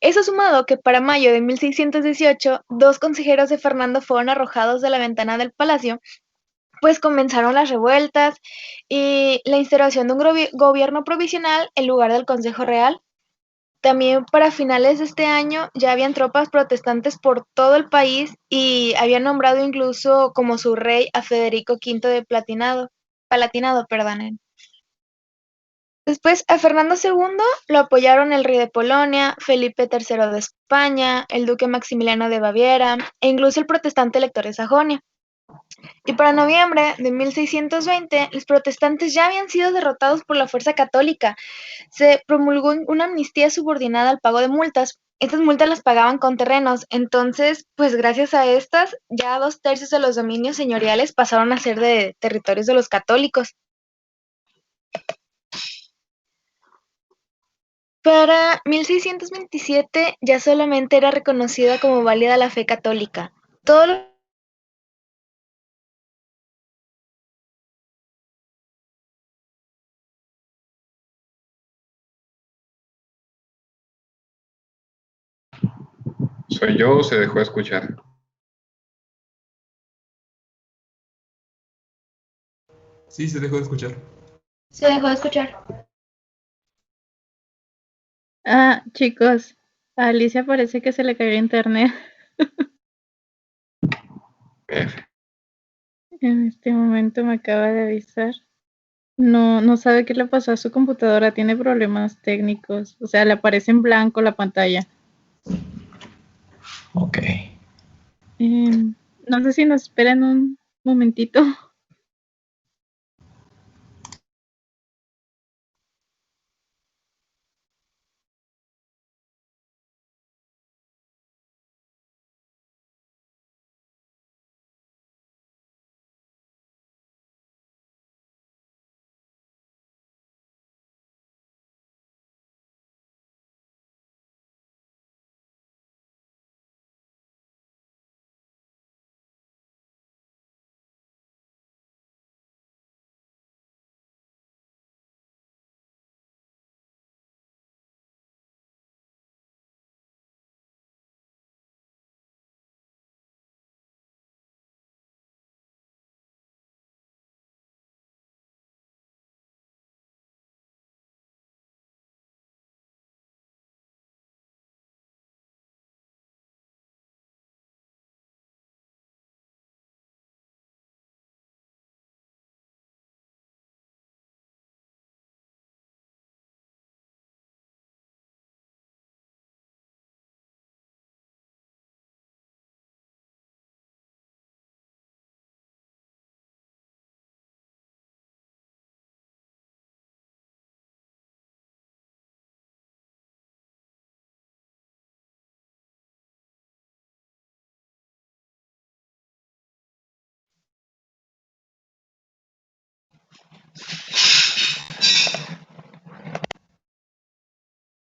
Eso sumado que para mayo de 1618, dos consejeros de Fernando fueron arrojados de la ventana del palacio, pues comenzaron las revueltas y la instauración de un gobierno provisional en lugar del Consejo Real. También para finales de este año ya habían tropas protestantes por todo el país y habían nombrado incluso como su rey a Federico V de Palatinado, perdonen. Después a Fernando II lo apoyaron el rey de Polonia, Felipe III de España, el duque Maximiliano de Baviera e incluso el protestante elector de Sajonia. Y para noviembre de 1620, los protestantes ya habían sido derrotados por la fuerza católica. Se promulgó una amnistía subordinada al pago de multas. Estas multas las pagaban con terrenos, entonces, pues gracias a estas, ya 2/3 de los dominios señoriales pasaron a ser de territorios de los católicos. Para 1627 ya solamente era reconocida como válida la fe católica. Todo lo ¿Soy yo o se dejó de escuchar? Sí, se dejó de escuchar. se dejó de escuchar. Chicos, a Alicia parece que se le cayó internet. F. En este momento me acaba de avisar. No sabe qué le pasó a su computadora, tiene problemas técnicos. O sea, le aparece en blanco la pantalla. Ok. No sé si nos esperen un momentito.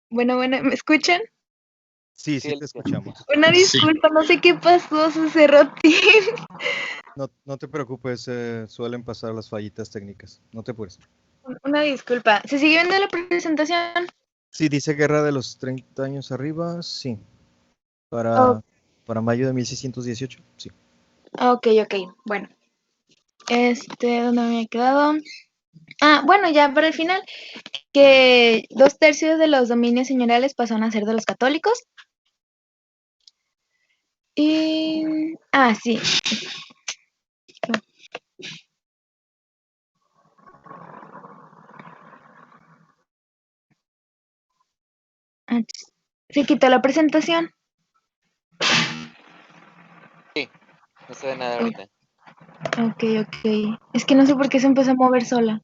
Bueno, ¿me escuchan? Sí, Sí, sí te escuchamos. Una Sí. disculpa, no sé qué pasó, se cerró Teams. No te preocupes, suelen pasar las fallitas técnicas. No te apures. Una disculpa. ¿Se sigue viendo la presentación? Sí, dice Guerra de los 30 años arriba, sí. Oh, Para mayo de 1618, sí. ok. Bueno, ¿dónde me había quedado? Ah, bueno, ya para el final, que 2/3 de los dominios señoriales pasaron a ser de los católicos. Y... Ah, sí. Ah, se quitó la presentación. no se ve nada ahorita. Ok. Es que no sé por qué se empezó a mover sola.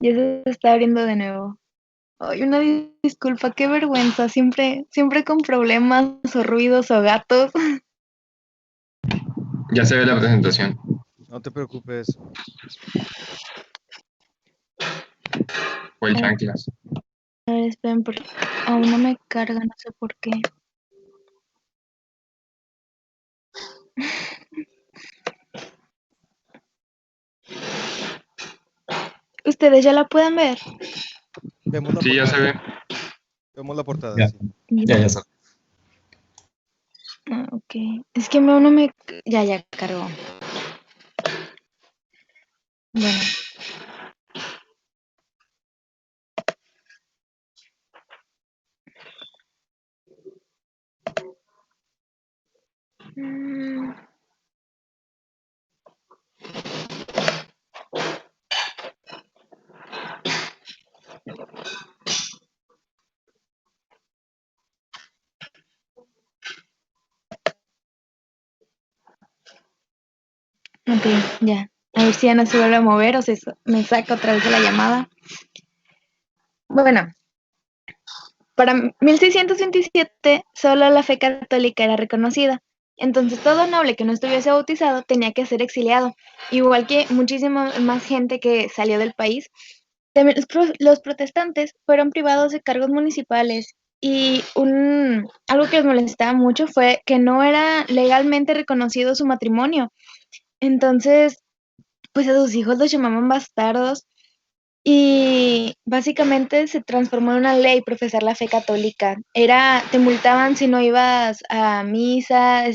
Ya se está abriendo de nuevo. Ay, una disculpa, qué vergüenza. Siempre con problemas o ruidos o gatos. Ya se ve la presentación. No te preocupes. O el chanclas. A ver, esperen, porque aún no me carga, no sé por qué. ¿Ustedes ya la pueden ver? Vemos la Sí, ya se ve. Vemos la portada, Ya. sí. Ya sale. Ah, ok. Es que aún no me... Ya cargó. Bueno. Mm, ok, ya. A ver si ya no se vuelve a mover o me saca otra vez de la llamada. Bueno, para 1627 solo la fe católica era reconocida. Entonces todo noble que no estuviese bautizado tenía que ser exiliado, igual que muchísima más gente que salió del país. También los protestantes fueron privados de cargos municipales y algo que les molestaba mucho fue que no era legalmente reconocido su matrimonio. Entonces, pues a sus hijos los llamaban bastardos y básicamente se transformó en una ley profesar la fe católica. Te multaban si no ibas a misa,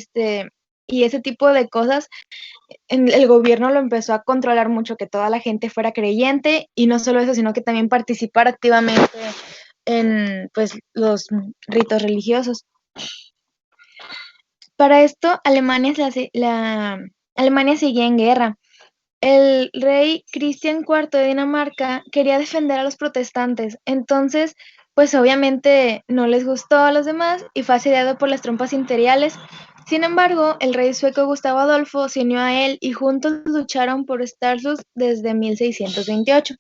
y ese tipo de cosas. El gobierno lo empezó a controlar mucho, que toda la gente fuera creyente y no solo eso, sino que también participar activamente en pues los ritos religiosos. Para esto, Alemania seguía en guerra. El rey Cristian IV de Dinamarca quería defender a los protestantes, entonces, pues obviamente no les gustó a los demás y fue asediado por las tropas imperiales. Sin embargo, el rey sueco Gustavo Adolfo se unió a él y juntos lucharon por Stralsund desde 1628.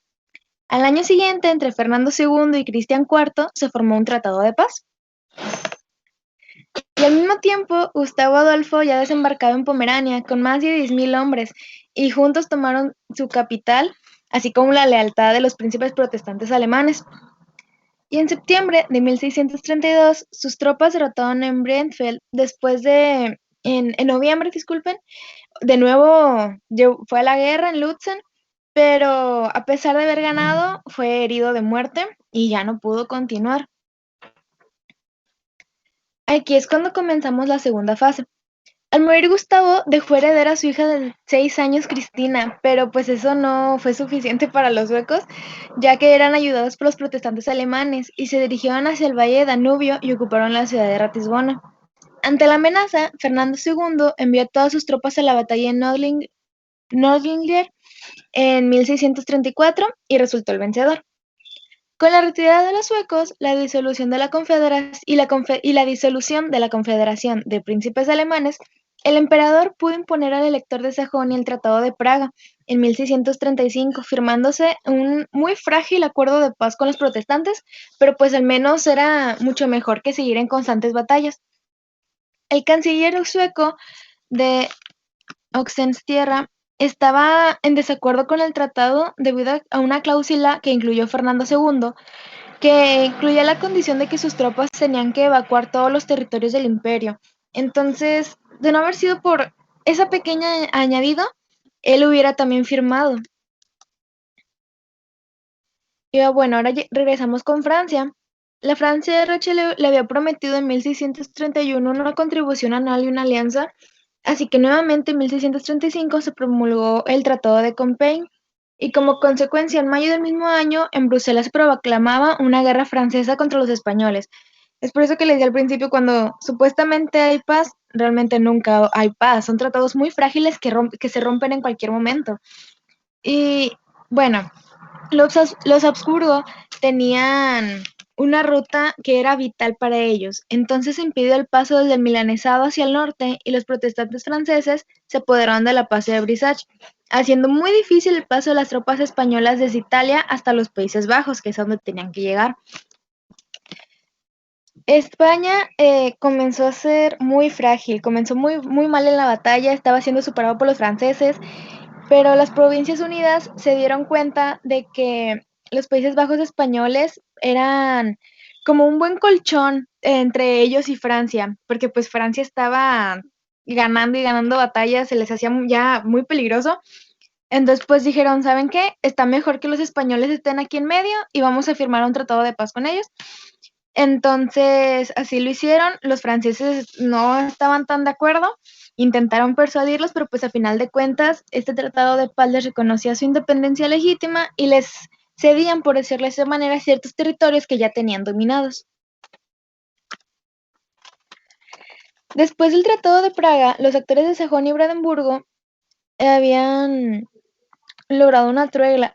Al año siguiente, entre Fernando II y Cristian IV, se formó un tratado de paz. Y al mismo tiempo, Gustavo Adolfo ya desembarcaba en Pomerania con más de 10,000 hombres y juntos tomaron su capital, así como la lealtad de los príncipes protestantes alemanes. Y en septiembre de 1632, sus tropas derrotaron en Brenfeld en noviembre, disculpen, de nuevo fue a la guerra en Lutzen, pero a pesar de haber ganado, fue herido de muerte y ya no pudo continuar. Aquí es cuando comenzamos la segunda fase. Al morir Gustavo, dejó heredera a su hija de 6 años, Cristina, pero pues eso no fue suficiente para los suecos, ya que eran ayudados por los protestantes alemanes y se dirigieron hacia el valle de Danubio y ocuparon la ciudad de Ratisbona. Ante la amenaza, Fernando II envió todas sus tropas a la batalla de Nördlinger en 1634 y resultó el vencedor. Con la retirada de los suecos, la disolución de la disolución de la Confederación de Príncipes Alemanes, el emperador pudo imponer al elector de Sajonia el Tratado de Praga en 1635, firmándose un muy frágil acuerdo de paz con los protestantes, pero pues al menos era mucho mejor que seguir en constantes batallas. El canciller sueco de Oxenstierra estaba en desacuerdo con el tratado debido a una cláusula que incluyó Fernando II, que incluía la condición de que sus tropas tenían que evacuar todos los territorios del imperio. Entonces, de no haber sido por esa pequeña añadido, él hubiera también firmado. Y bueno, ahora regresamos con Francia. La Francia de Richelieu le había prometido en 1631 una contribución anual y una alianza, así que nuevamente en 1635 se promulgó el Tratado de Compiègne, y como consecuencia en mayo del mismo año en Bruselas se proclamaba una guerra francesa contra los españoles. Es por eso que les di al principio, cuando supuestamente hay paz, realmente nunca hay paz. Son tratados muy frágiles que se rompen en cualquier momento. Y bueno, los Habsburgo tenían una ruta que era vital para ellos, entonces se impidió el paso desde el milanesado hacia el norte y los protestantes franceses se apoderaron de la paz de Brisach, haciendo muy difícil el paso de las tropas españolas desde Italia hasta los Países Bajos, que es donde tenían que llegar. España comenzó a ser muy frágil, comenzó muy, muy mal en la batalla, estaba siendo superado por los franceses, pero las Provincias Unidas se dieron cuenta de que los Países Bajos españoles eran como un buen colchón entre ellos y Francia, porque pues Francia estaba ganando y ganando batallas, se les hacía ya muy peligroso. Entonces pues dijeron, ¿saben qué? Está mejor que los españoles estén aquí en medio y vamos a firmar un tratado de paz con ellos. Entonces así lo hicieron, los franceses no estaban tan de acuerdo, intentaron persuadirlos, pero pues a final de cuentas este tratado de paz les reconocía su independencia legítima y les cedían, por decirlo de esa manera, ciertos territorios que ya tenían dominados. Después del Tratado de Praga, los actores de Sajonia y Brandeburgo habían logrado una tregua,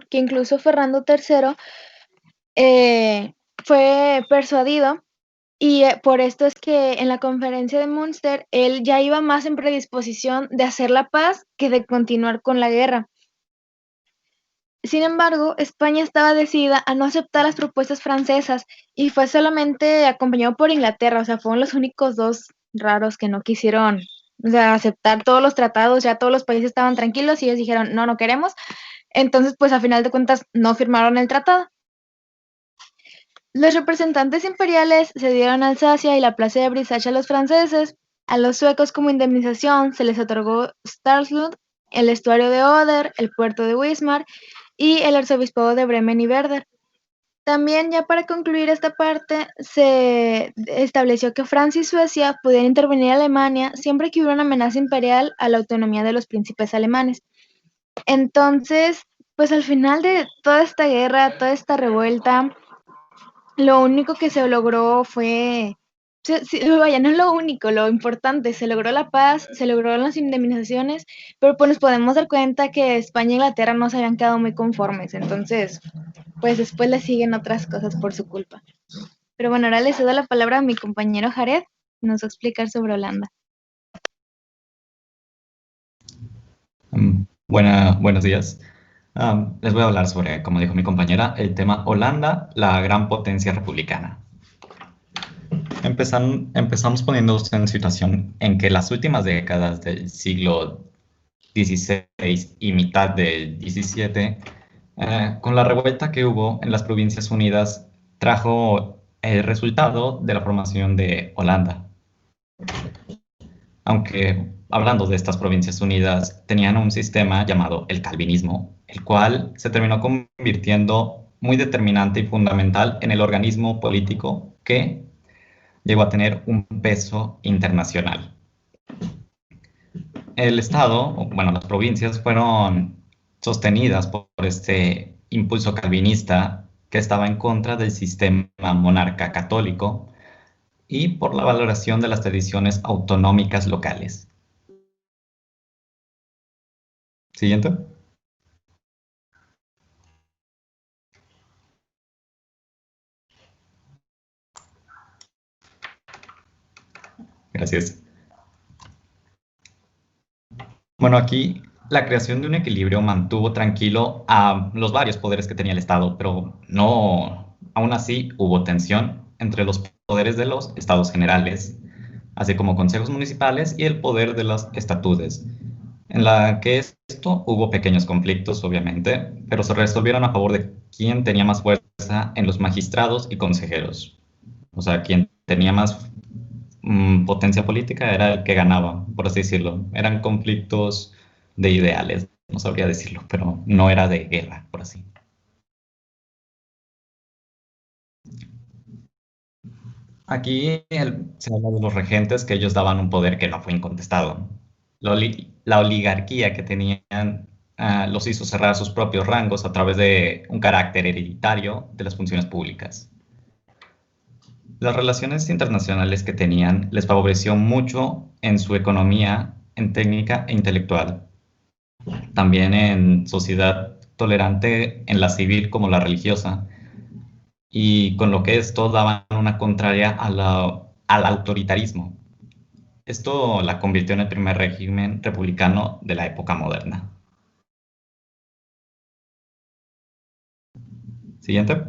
que incluso Fernando III fue persuadido. Y por esto es que en la conferencia de Münster él ya iba más en predisposición de hacer la paz que de continuar con la guerra. Sin embargo, España estaba decidida a no aceptar las propuestas francesas y fue solamente acompañado por Inglaterra, o sea, fueron los únicos dos raros que no quisieron, o sea, aceptar todos los tratados, ya todos los países estaban tranquilos y ellos dijeron, no, no queremos. Entonces, pues a final de cuentas no firmaron el tratado. Los representantes imperiales cedieron Alsacia y la plaza de Brisach a los franceses. A los suecos como indemnización se les otorgó Stralsund, el estuario de Oder, el puerto de Wismar y el arzobispado de Bremen y Werder. También, ya para concluir esta parte, se estableció que Francia y Suecia podían intervenir en Alemania siempre que hubiera una amenaza imperial a la autonomía de los príncipes alemanes. Entonces, pues al final de toda esta guerra, toda esta revuelta, lo único que se logró fue, vaya, no es lo único, lo importante, se logró la paz, se lograron las indemnizaciones, pero pues nos podemos dar cuenta que España e Inglaterra no se habían quedado muy conformes, entonces, pues después le siguen otras cosas por su culpa. Pero bueno, ahora le cedo la palabra a mi compañero Jared, nos va a explicar sobre Holanda. Buenos días. Les voy a hablar sobre, como dijo mi compañera, el tema Holanda, la gran potencia republicana. Empezamos poniéndonos en situación en que las últimas décadas del siglo XVI y mitad del XVII, con la revuelta que hubo en las Provincias Unidas, trajo el resultado de la formación de Holanda. Aunque, hablando de estas Provincias Unidas, tenían un sistema llamado el calvinismo, el cual se terminó convirtiendo muy determinante y fundamental en el organismo político que llegó a tener un peso internacional. El Estado, bueno, las provincias fueron sostenidas por este impulso calvinista que estaba en contra del sistema monarca católico y por la valoración de las tradiciones autonómicas locales. Siguiente. Gracias. Bueno, aquí la creación de un equilibrio mantuvo tranquilo a los varios poderes que tenía el Estado, pero no, aún así hubo tensión entre los poderes de los estados generales, así como consejos municipales y el poder de las estatutes. en la que esto hubo pequeños conflictos, obviamente, pero se resolvieron a favor de quien tenía más fuerza en los magistrados y consejeros. O sea, quien tenía más potencia política era el que ganaba, por así decirlo. Eran conflictos de ideales, no sabría decirlo, pero no era de guerra, por así. Aquí se habla de los regentes, que ellos daban un poder que no fue incontestado. La oligarquía que tenían los hizo cerrar sus propios rangos a través de un carácter hereditario de las funciones públicas. Las relaciones internacionales que tenían les favoreció mucho en su economía, en técnica e intelectual. También en sociedad tolerante en la civil como la religiosa, y con lo que esto daban una contraria al autoritarismo. Esto la convirtió en el primer régimen republicano de la época moderna. Siguiente.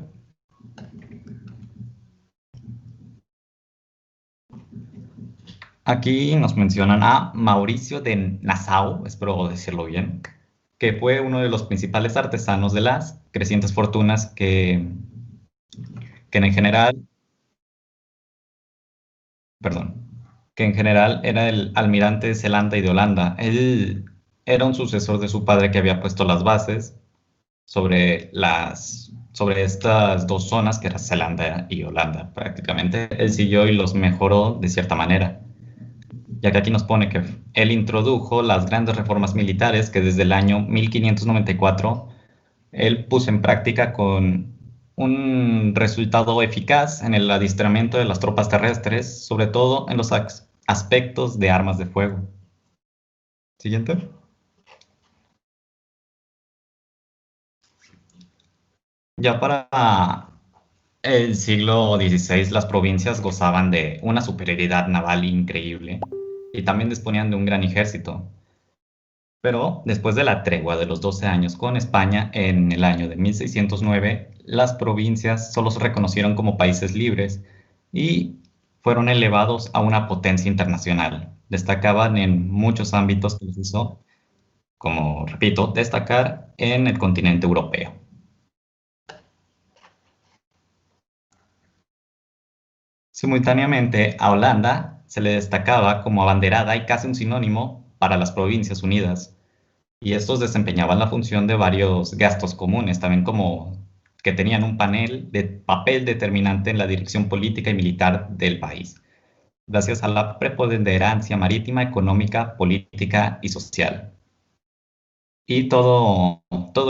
Aquí nos mencionan a Mauricio de Nassau, espero decirlo bien, que fue uno de los principales artesanos de las crecientes fortunas que en general, era el almirante de Zelanda y de Holanda. Él era un sucesor de su padre que había puesto las bases sobre estas dos zonas, que era Zelanda y Holanda, prácticamente. Él siguió y los mejoró de cierta manera, ya que aquí nos pone que él introdujo las grandes reformas militares que desde el año 1594 él puso en práctica con un resultado eficaz en el adiestramiento de las tropas terrestres, sobre todo en los aspectos de armas de fuego. Siguiente. Ya para el siglo XVI, las provincias gozaban de una superioridad naval increíble y también disponían de un gran ejército. Pero después de la tregua de los 12 años con España en el año de 1609, las provincias solo se reconocieron como países libres y fueron elevados a una potencia internacional. Destacaban en muchos ámbitos que les hizo, como repito, destacar en el continente europeo. Simultáneamente, a Holanda se le destacaba como abanderada y casi un sinónimo para las Provincias Unidas, y estos desempeñaban la función de varios gastos comunes, también como que tenían un papel determinante en la dirección política y militar del país, gracias a la preponderancia marítima, económica, política y social. Y todo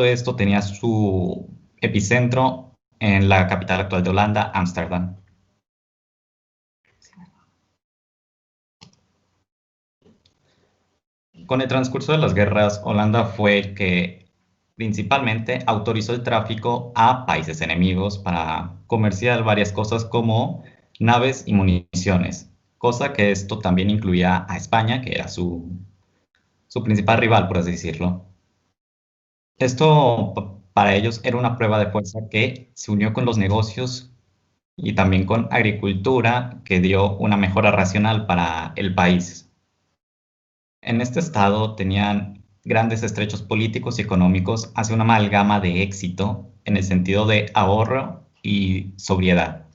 esto tenía su epicentro en la capital actual de Holanda, Ámsterdam. Con el transcurso de las guerras, Holanda fue el que principalmente autorizó el tráfico a países enemigos para comerciar varias cosas como naves y municiones, cosa que esto también incluía a España, que era su principal rival, por así decirlo. Esto para ellos era una prueba de fuerza que se unió con los negocios y también con agricultura, que dio una mejora racional para el país. En este estado tenían grandes estrechos políticos y económicos hacia una amalgama de éxito en el sentido de ahorro y sobriedad.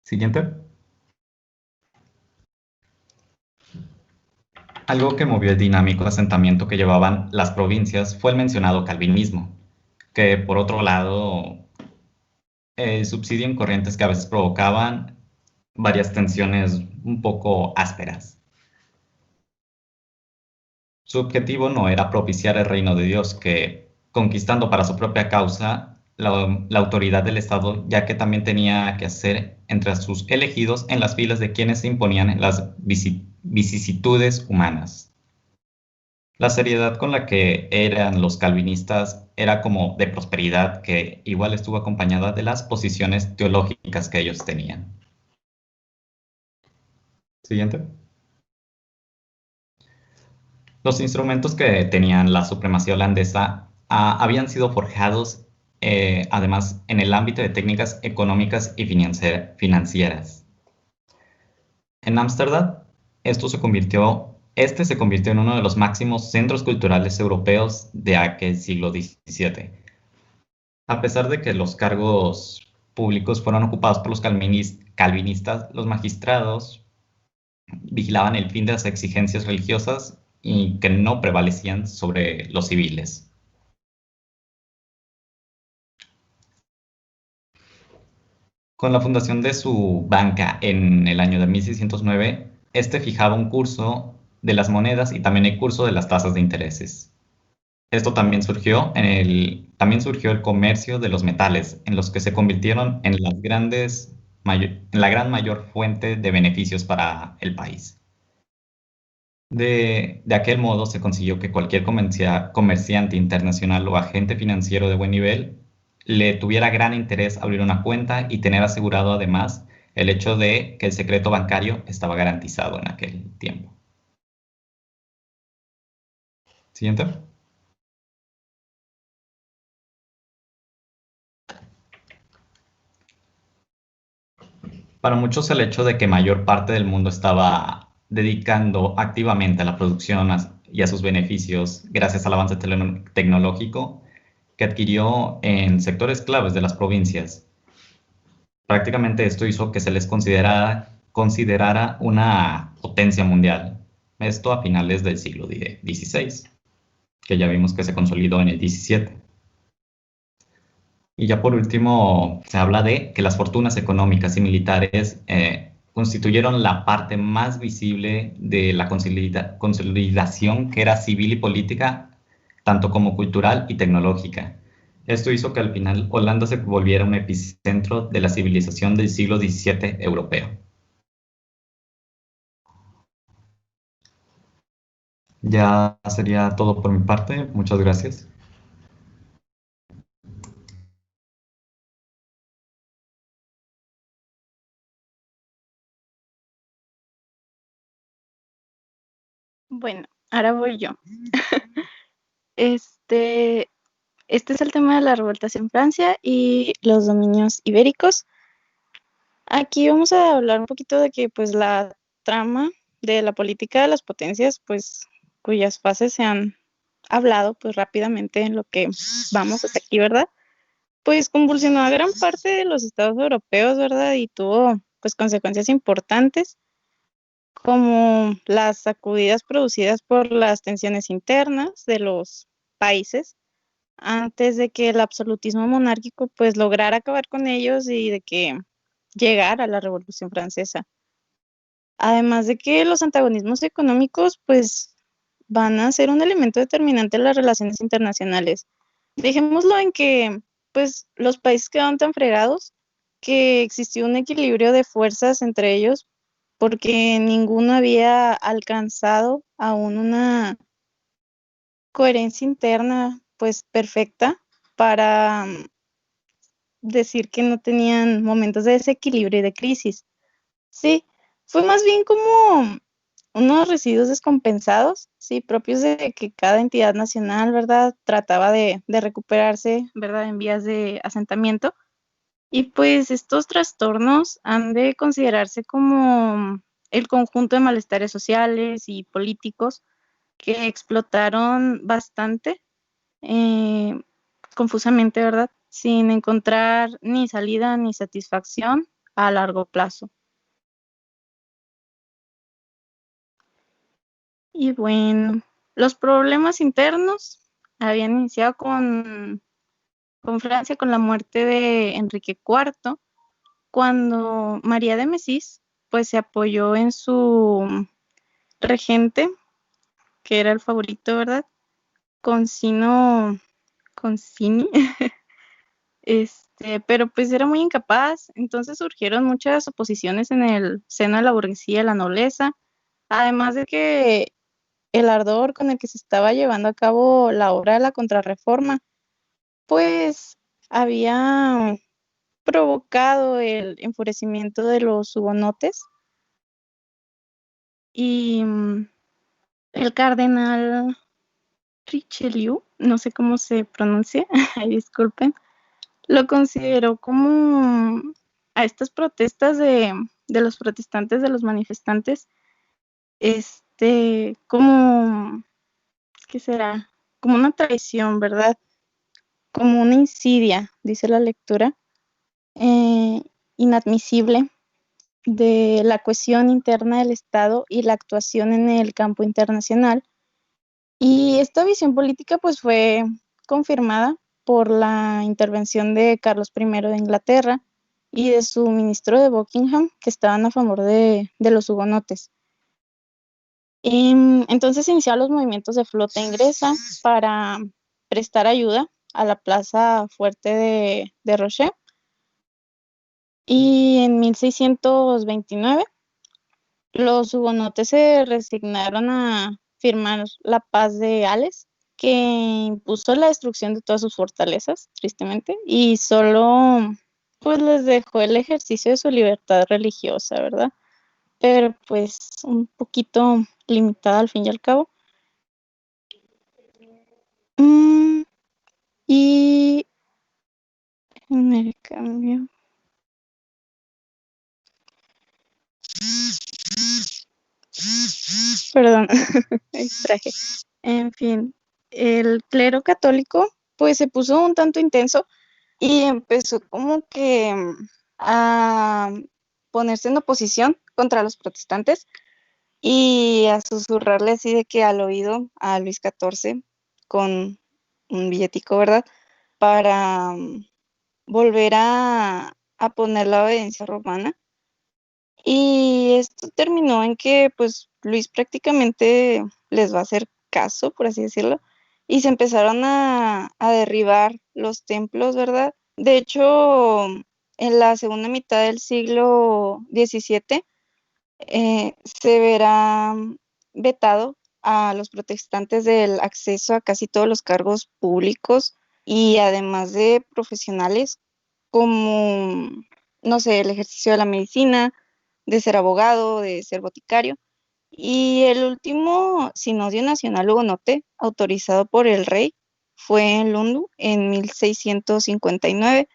Siguiente. Algo que movió el dinámico asentamiento que llevaban las provincias fue el mencionado calvinismo, que por otro lado subsidio en corrientes que a veces provocaban varias tensiones un poco ásperas. Su objetivo no era propiciar el reino de Dios, que conquistando para su propia causa la autoridad del Estado, ya que también tenía que hacer entre sus elegidos en las filas de quienes se imponían en las vicisitudes humanas. La seriedad con la que eran los calvinistas era como de prosperidad, que igual estuvo acompañada de las posiciones teológicas que ellos tenían. Siguiente. Los instrumentos que tenían la supremacía holandesa habían sido forjados, además, en el ámbito de técnicas económicas y financieras. En Ámsterdam Este se convirtió en uno de los máximos centros culturales europeos de aquel siglo XVII. A pesar de que los cargos públicos fueron ocupados por los calvinistas, los magistrados vigilaban el fin de las exigencias religiosas y que no prevalecían sobre los civiles. Con la fundación de su banca en el año de 1609, este fijaba un curso de las monedas y también el curso de las tasas de intereses. Esto también surgió el comercio de los metales, en los que se convirtieron en la gran mayor fuente de beneficios para el país. De aquel modo se consiguió que cualquier comerciante internacional o agente financiero de buen nivel le tuviera gran interés abrir una cuenta y tener asegurado además el hecho de que el secreto bancario estaba garantizado en aquel tiempo. Siguiente. Para muchos el hecho de que mayor parte del mundo estaba dedicando activamente a la producción y a sus beneficios gracias al avance tecnológico que adquirió en sectores claves de las provincias. Prácticamente esto hizo que se les considerara una potencia mundial. Esto a finales del siglo XVI, que ya vimos que se consolidó en el XVII. Y ya por último, se habla de que las fortunas económicas y militares constituyeron la parte más visible de la consolidación que era civil y política, tanto como cultural y tecnológica. Esto hizo que al final Holanda se volviera un epicentro de la civilización del siglo XVII europeo. Ya sería todo por mi parte. Muchas gracias. Bueno, ahora voy yo. Este es el tema de las revueltas en Francia y los dominios ibéricos. Aquí vamos a hablar un poquito de que pues la trama de la política de las potencias, pues cuyas fases se han hablado pues rápidamente en lo que vamos hasta aquí, ¿verdad? Pues convulsionó a gran parte de los estados europeos, ¿verdad? Y tuvo pues consecuencias importantes como las sacudidas producidas por las tensiones internas de los países antes de que el absolutismo monárquico pues lograra acabar con ellos y de que llegara la Revolución Francesa. Además de que los antagonismos económicos pues van a ser un elemento determinante en las relaciones internacionales. Dejémoslo en que pues los países quedaron tan fregados que existió un equilibrio de fuerzas entre ellos porque ninguno había alcanzado aún una coherencia interna pues perfecta para decir que no tenían momentos de desequilibrio y de crisis. Sí, fue más bien como unos residuos descompensados, sí, propios de que cada entidad nacional, ¿verdad?, trataba de recuperarse, ¿verdad?, en vías de asentamiento. Y pues estos trastornos han de considerarse como el conjunto de malestares sociales y políticos que explotaron bastante, confusamente, ¿verdad?, sin encontrar ni salida ni satisfacción a largo plazo. Y bueno, los problemas internos habían iniciado con Francia con la muerte de Enrique IV, cuando María de Messis pues se apoyó en su regente, que era el favorito, ¿verdad? Concini, pero pues era muy incapaz, entonces surgieron muchas oposiciones en el seno de la burguesía y la nobleza, además de que el ardor con el que se estaba llevando a cabo la obra de la contrarreforma, pues había provocado el enfurecimiento de los hugonotes y el cardenal Richelieu, no sé cómo se pronuncia, disculpen, lo consideró como a estas protestas de los protestantes, de los manifestantes, como, ¿qué será? Como una traición, ¿verdad? Como una insidia, dice la lectura, inadmisible de la cohesión interna del Estado y la actuación en el campo internacional. Y esta visión política pues fue confirmada por la intervención de Carlos I de Inglaterra y de su ministro de Buckingham, que estaban a favor de los hugonotes. Entonces iniciaron los movimientos de flota inglesa para prestar ayuda a la plaza fuerte de Rocher. Y en 1629 los hugonotes se resignaron a firmar la paz de Ales, que impuso la destrucción de todas sus fortalezas, tristemente, y solo pues les dejó el ejercicio de su libertad religiosa, ¿verdad? Pero pues un poquito limitada al fin y al cabo. Y me cambio. Perdón, me distraje. En fin, el clero católico pues se puso un tanto intenso y empezó como que a ponerse en oposición contra los protestantes y a susurrarle así de que al oído a Luis XIV con un billetico, ¿verdad? Para volver a poner la obediencia romana. Y esto terminó en que pues Luis prácticamente les va a hacer caso, por así decirlo, y se empezaron a derribar los templos, ¿verdad? De hecho, en la segunda mitad del siglo XVII se verá vetado a los protestantes del acceso a casi todos los cargos públicos y además de profesionales como, no sé, el ejercicio de la medicina, de ser abogado, de ser boticario. Y el último Sinodio Nacional Hugonote, autorizado por el rey, fue en Lundu en 1659.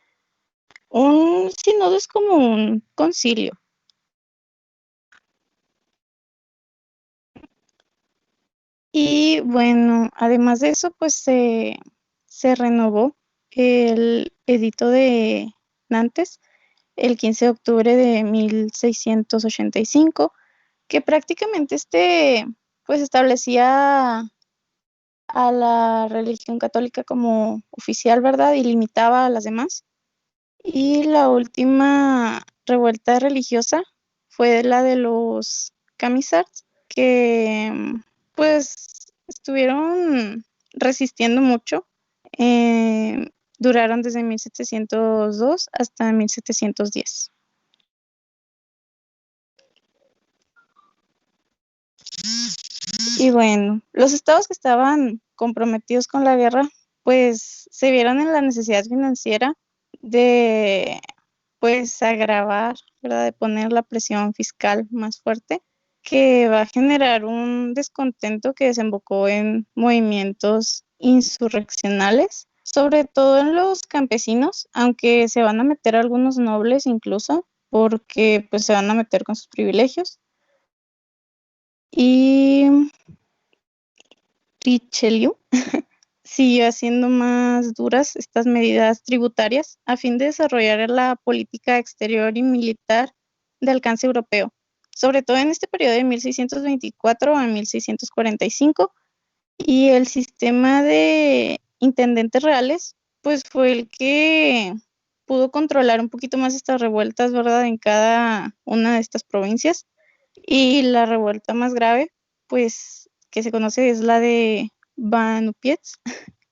Un sínodo es como un concilio. Y bueno, además de eso, pues se renovó el edicto de Nantes el 15 de octubre de 1685, que prácticamente pues establecía a la religión católica como oficial, ¿verdad? Y limitaba a las demás. Y la última revuelta religiosa fue la de los camisards, que pues estuvieron resistiendo mucho. Duraron desde 1702 hasta 1710. Y bueno, los estados que estaban comprometidos con la guerra, pues se vieron en la necesidad financiera de, pues, agravar, ¿verdad? De poner la presión fiscal más fuerte, que va a generar un descontento que desembocó en movimientos insurreccionales, sobre todo en los campesinos, aunque se van a meter algunos nobles incluso, porque pues se van a meter con sus privilegios. Y Richelieu siguió haciendo más duras estas medidas tributarias a fin de desarrollar la política exterior y militar de alcance europeo, sobre todo en este periodo de 1624 a 1645, y el sistema de intendentes reales pues fue el que pudo controlar un poquito más estas revueltas, ¿verdad?, en cada una de estas provincias. Y la revuelta más grave, pues, que se conoce es la de Vanupiets,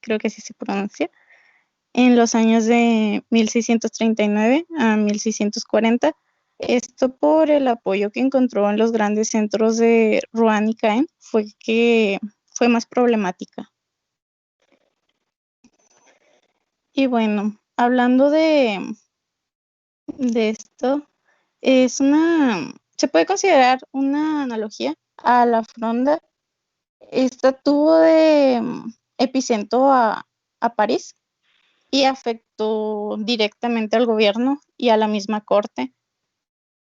creo que así se pronuncia, en los años de 1639 a 1640. Esto por el apoyo que encontró en los grandes centros de Rouen y Caen, fue que fue más problemática. Y bueno, hablando de esto, se puede considerar una analogía a la fronda. Esta tuvo de epicentro a París y afectó directamente al gobierno y a la misma corte.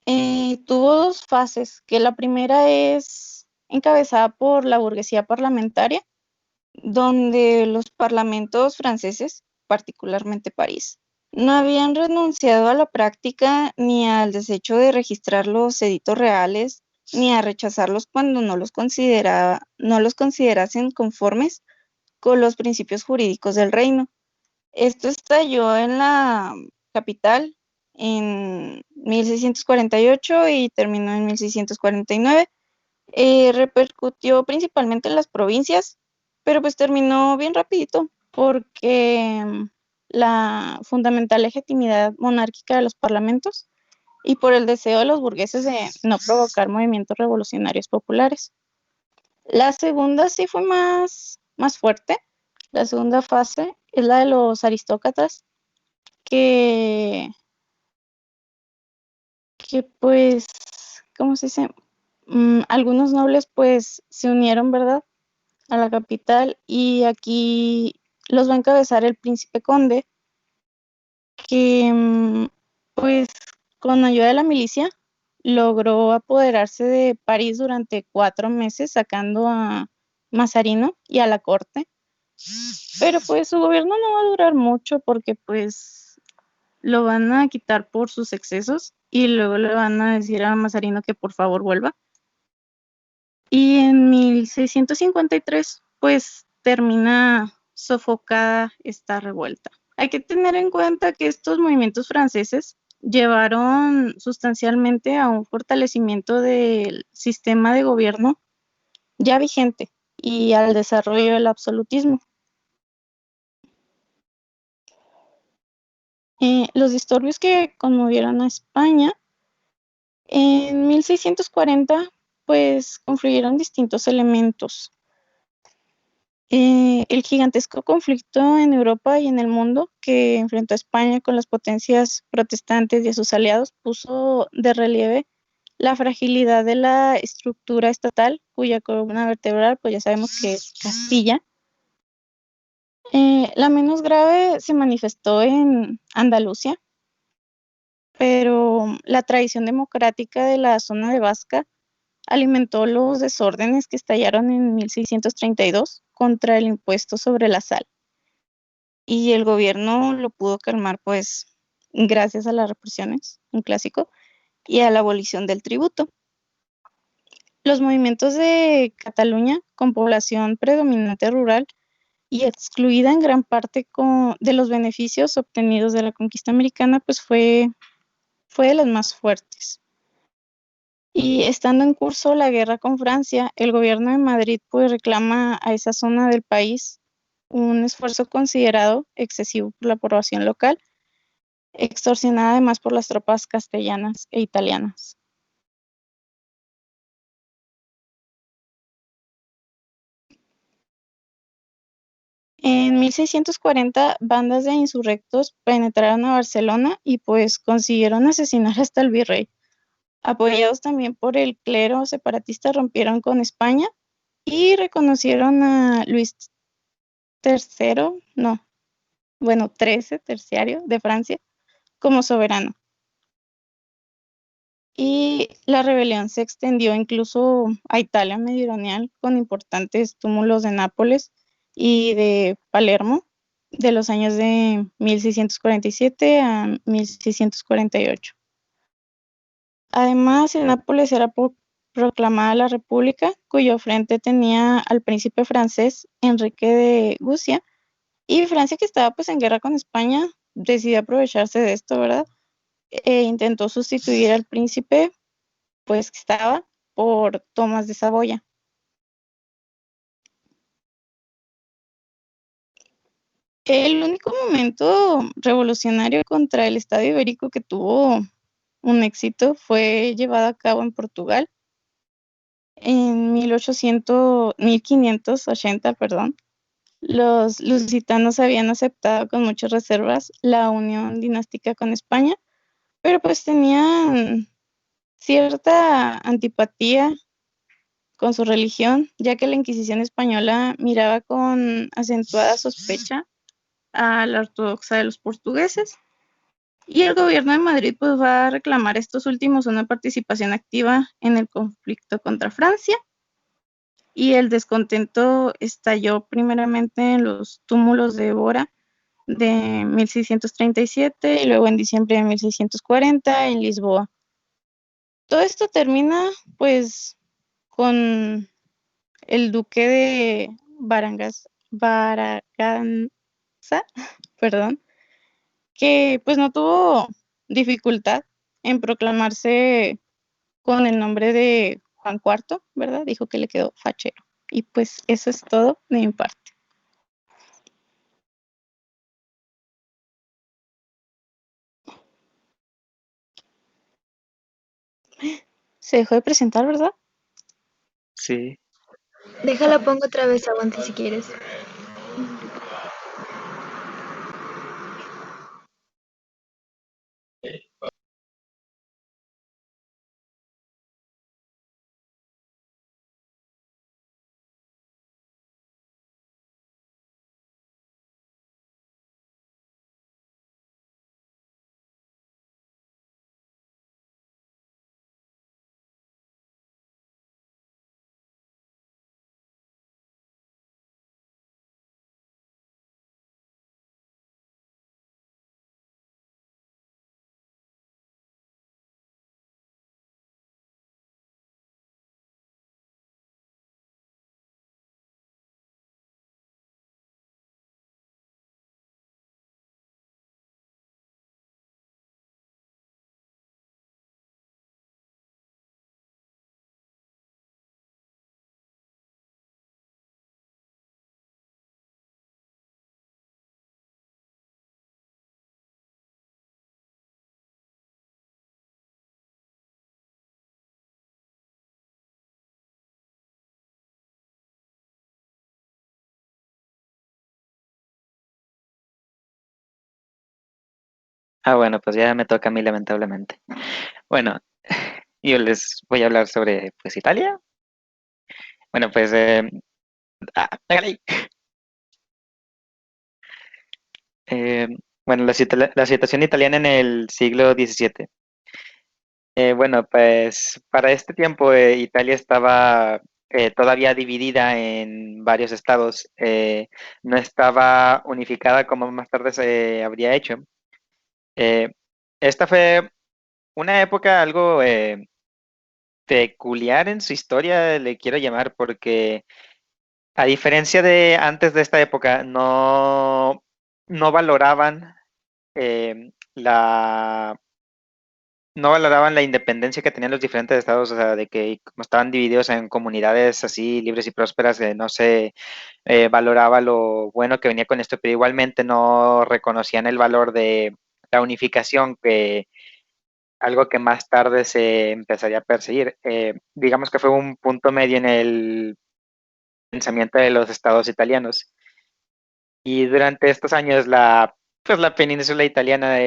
Tuvo dos fases, que la primera es encabezada por la burguesía parlamentaria, donde los parlamentos franceses, particularmente París, no habían renunciado a la práctica ni al desecho de registrar los editos reales, ni a rechazarlos cuando no los considerasen conformes con los principios jurídicos del reino. Esto estalló en la capital en 1648 y terminó en 1649. Repercutió principalmente en las provincias, pero pues terminó bien rapidito porque la fundamental legitimidad monárquica de los parlamentos y por el deseo de los burgueses de no provocar movimientos revolucionarios populares. La segunda sí fue más fuerte. La segunda fase es la de los aristócratas, que pues, ¿cómo se dice? Algunos nobles pues se unieron, ¿verdad?, a la capital, y aquí los va a encabezar el príncipe conde, que pues con ayuda de la milicia logró apoderarse de París durante 4 meses, sacando a Mazarino y a la corte. Pero pues su gobierno no va a durar mucho porque pues lo van a quitar por sus excesos y luego le van a decir a Mazarino que por favor vuelva. Y en 1653 pues termina sofocada esta revuelta. Hay que tener en cuenta que estos movimientos franceses llevaron sustancialmente a un fortalecimiento del sistema de gobierno ya vigente y al desarrollo del absolutismo. Los disturbios que conmovieron a España en 1640 pues confluyeron distintos elementos. El gigantesco conflicto en Europa y en el mundo que enfrentó a España con las potencias protestantes y a sus aliados puso de relieve la fragilidad de la estructura estatal, cuya columna vertebral pues ya sabemos que es Castilla. La menos grave se manifestó en Andalucía, pero la tradición democrática de la zona de Vasca alimentó los desórdenes que estallaron en 1632 contra el impuesto sobre la sal. Y el gobierno lo pudo calmar, pues, gracias a las represiones, un clásico, y a la abolición del tributo. Los movimientos de Cataluña, con población predominante rural y excluida en gran parte de los beneficios obtenidos de la conquista americana, pues fue de las más fuertes. Y estando en curso la guerra con Francia, el gobierno de Madrid pues reclama a esa zona del país un esfuerzo considerado excesivo por la población local, extorsionada además por las tropas castellanas e italianas. En 1640, bandas de insurrectos penetraron a Barcelona y pues consiguieron asesinar hasta el virrey. Apoyados también por el clero separatista, rompieron con España y reconocieron a Luis III, terciario de Francia, como soberano. Y la rebelión se extendió incluso a Italia meridional, con importantes túmulos de Nápoles y de Palermo, de los años de 1647 a 1648. Además, en Nápoles era proclamada la República, cuyo frente tenía al príncipe francés Enrique de Gucia, y Francia, que estaba pues en guerra con España, decidió aprovecharse de esto, ¿verdad? Intentó sustituir al príncipe pues que estaba por Tomás de Saboya. El único momento revolucionario contra el Estado ibérico que tuvo un éxito fue llevado a cabo en Portugal en 1580, Los lusitanos habían aceptado con muchas reservas la unión dinástica con España, pero pues tenían cierta antipatía con su religión, ya que la Inquisición española miraba con acentuada sospecha a la ortodoxa de los portugueses. Y el gobierno de Madrid pues va a reclamar a estos últimos una participación activa en el conflicto contra Francia. y el descontento estalló primeramente en los túmulos de Évora de 1637 y luego en diciembre de 1640 en Lisboa. Todo esto termina pues con el duque de Braganza, perdón, que pues no tuvo dificultad en proclamarse con el nombre de Juan IV, ¿verdad? Dijo que le quedó fachero. Y pues eso es todo de mi parte. Se dejó de presentar, ¿verdad? Sí. Déjala, pongo otra vez, aguante si quieres. Bueno, pues ya me toca a mí lamentablemente. Bueno, yo les voy a hablar sobre, pues, Italia. Bueno, pues, pégale. Eh, bueno, la situación italiana en el siglo XVII. Bueno, pues para este tiempo Italia estaba todavía dividida en varios estados. No estaba unificada como más tarde se habría hecho. Eh, Esta fue una época algo peculiar en su historia, le quiero llamar, porque a diferencia de antes de esta época, no valoraban la no valoraban la independencia que tenían los diferentes estados, o sea, de que como estaban divididos en comunidades así libres y prósperas, no se valoraba lo bueno que venía con esto, pero igualmente no reconocían el valor de la unificación, que algo que más tarde se empezaría a perseguir. Digamos que fue un punto medio en el pensamiento de los estados italianos. Y durante estos años pues la península italiana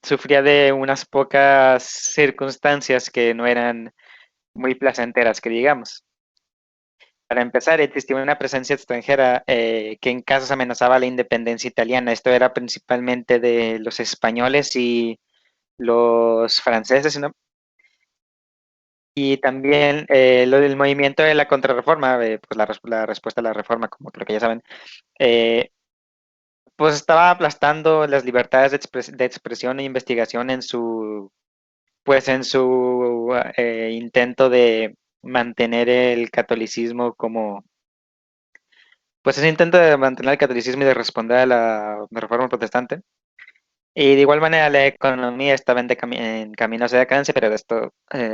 sufría de unas pocas circunstancias que no eran muy placenteras, que digamos. Para empezar, existía una presencia extranjera que en casos amenazaba la independencia italiana. Esto era principalmente de los españoles y los franceses, ¿no? Y también lo del movimiento de la contrarreforma, pues la respuesta a la reforma, como creo que ya saben, eh, pues estaba aplastando las libertades de expresión e investigación pues en su intento de mantener el catolicismo pues ese intento de mantener el catolicismo y de responder a la reforma protestante. Y de igual manera la economía estaba en camino hacia decadencia, pero de esto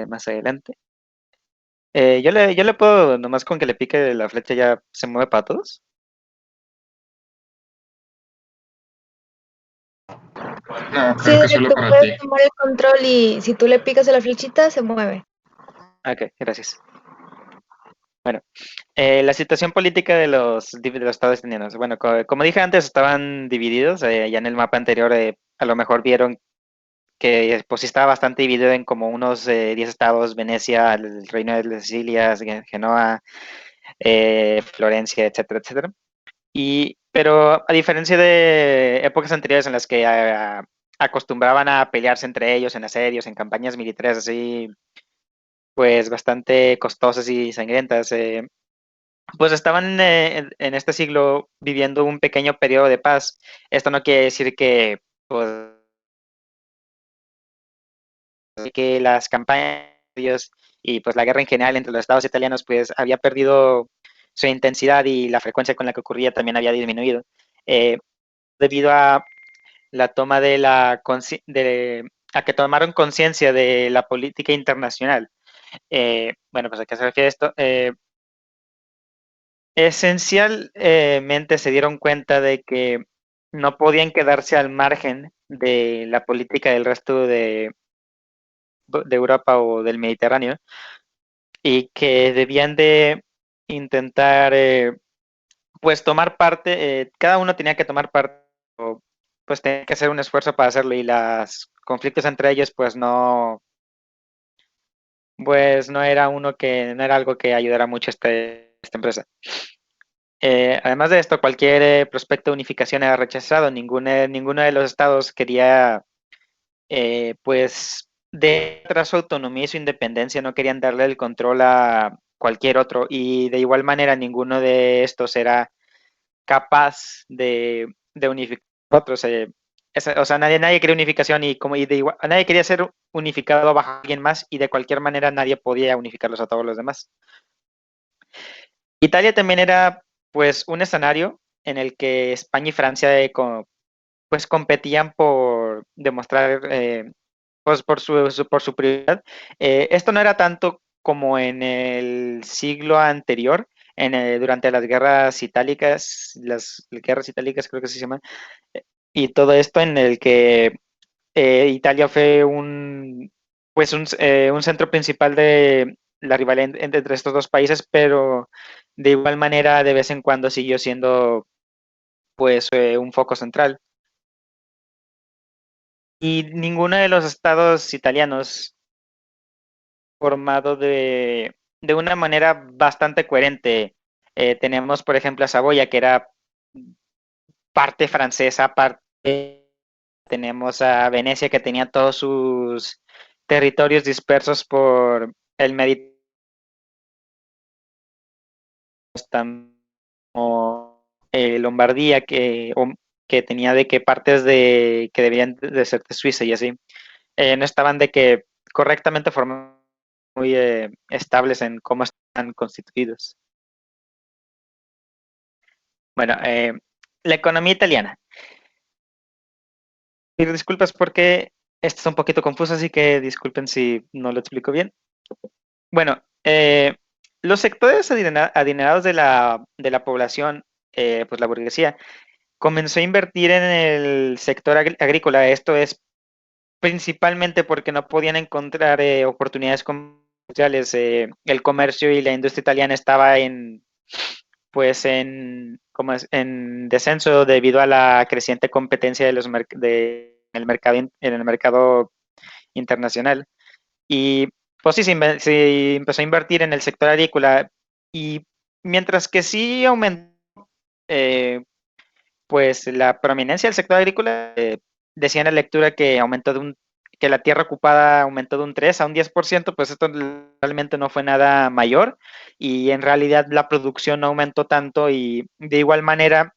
más adelante. Yo le puedo, nomás con que le pique la flecha ya se mueve para todos. No, Sí, creo que de solo hecho para ti. puedes tomar el control y si tú le picas a la flechita, se mueve. Ok, gracias. Bueno, la situación política de los estados italianos. Bueno, como dije antes, estaban divididos. Ya en el mapa anterior, a lo mejor vieron que pues sí estaba bastante dividido en como unos 10 estados: Venecia, el Reino de las Sicilias, Genoa, Florencia, etcétera, etcétera. Pero a diferencia de épocas anteriores en las que acostumbraban a pelearse entre ellos en asedios, en campañas militares así, pues bastante costosas y sangrientas, pues estaban en este siglo viviendo un pequeño periodo de paz. Esto no quiere decir que, pues, que las campañas y pues la guerra en general entre los estados italianos pues había perdido su intensidad y la frecuencia con la que ocurría también había disminuido, debido a la toma a que tomaron conciencia de la política internacional. Bueno, pues a qué se refiere esto. Esencialmente se dieron cuenta de que no podían quedarse al margen de la política del resto de Europa o del Mediterráneo, y que debían de intentar, pues, tomar parte, cada uno tenía que tomar parte, o pues tenía que hacer un esfuerzo para hacerlo, y los conflictos entre ellos, pues no era no era algo que ayudara mucho a esta empresa. Además de esto, cualquier prospecto de unificación era rechazado. Ninguno de los estados quería, pues, de tras su autonomía y su independencia, no querían darle el control a cualquier otro, y de igual manera ninguno de estos era capaz de unificar a otros. O sea, nadie quería unificación, nadie quería ser unificado bajo alguien más, y de cualquier manera nadie podía unificarlos a todos los demás. Italia también era, pues, un escenario en el que España y Francia pues competían por demostrar, pues por su prioridad. Esto no era tanto como en el siglo anterior, durante las guerras itálicas, las guerras itálicas creo que se llaman, y todo esto en el que Italia fue un centro principal de la rivalidad entre estos dos países, pero de igual manera de vez en cuando siguió siendo, pues, un foco central. Y ninguno de los estados italianos formado de una manera bastante coherente. Tenemos, por ejemplo, a Saboya, que era parte francesa, tenemos a Venecia, que tenía todos sus territorios dispersos por el Mediterráneo, como Lombardía, que tenía de que partes que debían de ser de Suiza y así. No estaban de que correctamente formados, muy estables en cómo están constituidos. Bueno, la economía italiana. Pido disculpas porque esto es un poquito confuso, así que disculpen si no lo explico bien. Bueno, los sectores adinerados de la población, pues la burguesía, comenzó a invertir en el sector agrícola. Esto es principalmente porque no podían encontrar oportunidades comerciales. El comercio y la industria italiana estaba en descenso debido a la creciente competencia en el mercado internacional. Y pues sí, se empezó a invertir en el sector agrícola, y mientras que sí aumentó, pues la prominencia del sector agrícola, decía en la lectura que que la tierra ocupada aumentó de un 3 a un 10%, pues esto realmente no fue nada mayor, y en realidad la producción no aumentó tanto, y de igual manera,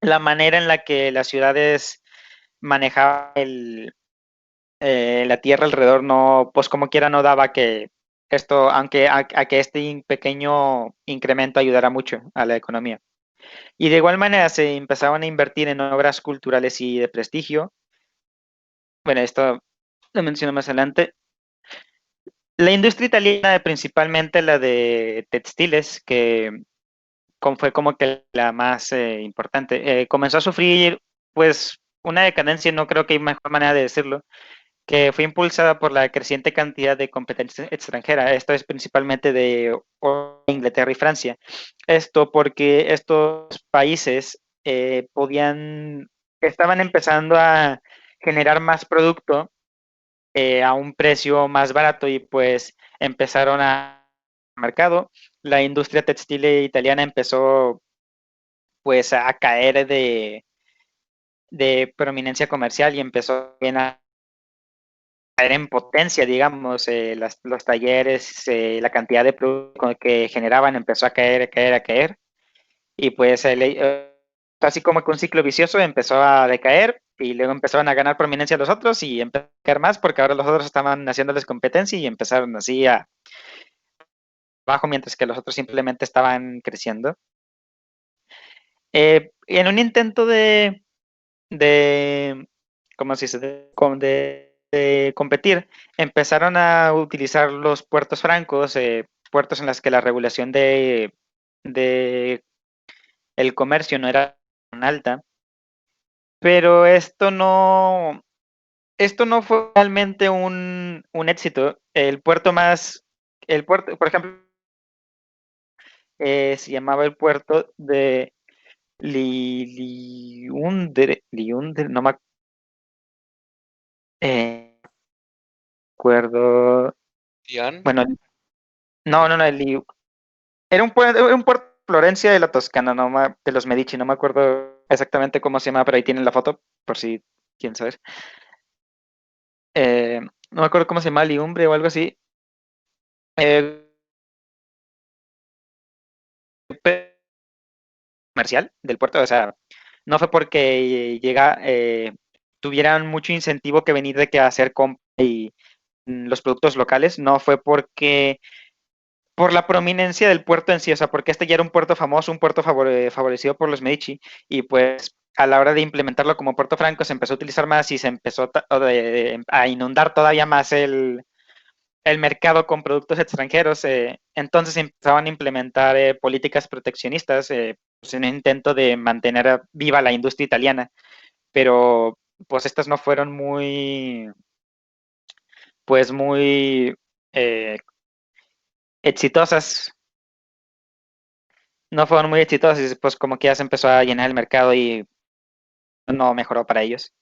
la manera en la que las ciudades manejaban la tierra alrededor, no, pues como quiera no daba que esto, aunque a que este pequeño incremento ayudara mucho a la economía. Y de igual manera se empezaban a invertir en obras culturales y de prestigio. Bueno, esto lo menciono más adelante. La industria italiana, principalmente la de textiles, que fue como que la más importante, comenzó a sufrir, pues, una decadencia, no creo que hay mejor manera de decirlo, que fue impulsada por la creciente cantidad de competencia extranjera. Esto es principalmente de Inglaterra y Francia. Esto porque estos países estaban empezando a generar más producto a un precio más barato, y pues empezaron a mercado. La industria textil italiana empezó, pues, a caer de prominencia comercial, y empezó bien a caer en potencia, digamos, los talleres, la cantidad de productos que generaban empezó a caer, a caer, a caer, y pues así como que un ciclo vicioso empezó a decaer y luego empezaron a ganar prominencia los otros y empezaron a caer más porque ahora los otros estaban haciéndoles competencia y empezaron así a bajo mientras que los otros simplemente estaban creciendo. En un intento de ¿cómo se dice? De competir, empezaron a utilizar los puertos francos, puertos en los que la regulación de el comercio no era tan alta, pero esto no fue realmente un éxito. El puerto, por ejemplo, se llamaba el puerto de Liundre, no me acuerdo. Lyon. Bueno, no, era un puerto de Florencia de la Toscana, de los Medici, no me acuerdo exactamente cómo se llama, pero ahí tienen la foto, por si quieren saber. No me acuerdo cómo se llama, Liumbre o algo así. Comercial del puerto, o sea, no fue porque tuvieran mucho incentivo que venir de que hacer compra y los productos locales, no fue porque por la prominencia del puerto en sí, o sea, porque este ya era un puerto famoso, un puerto favorecido por los Medici, y pues a la hora de implementarlo como puerto franco se empezó a utilizar más y se empezó a inundar todavía más el mercado con productos extranjeros. Entonces empezaban a implementar políticas proteccionistas, pues, en un intento de mantener viva la industria italiana, pero pues estas no fueron muy exitosas. No fueron muy exitosas y pues como que ya se empezó a llenar el mercado y no mejoró para ellos.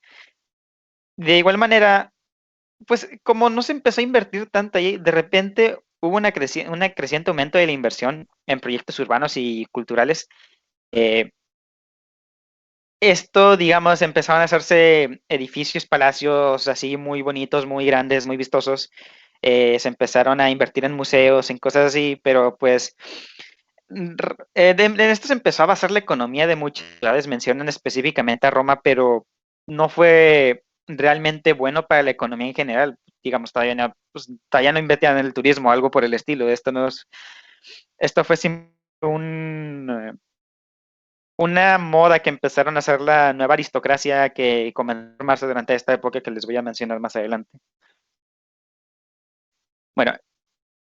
De igual manera, pues como no se empezó a invertir tanto ahí, de repente hubo un creciente aumento de la inversión en proyectos urbanos y culturales. Esto, digamos, empezaron a hacerse edificios, palacios así muy bonitos, muy grandes, muy vistosos. Se empezaron a invertir en museos, en cosas así, pero pues en esto se empezó a basar la economía de muchas ciudades, mencionan específicamente a Roma, pero no fue realmente bueno para la economía en general. Digamos, todavía no invertían en el turismo, algo por el estilo. Esto fue una moda que empezaron a hacer la nueva aristocracia que comenzó a formarse durante esta época que les voy a mencionar más adelante. Bueno,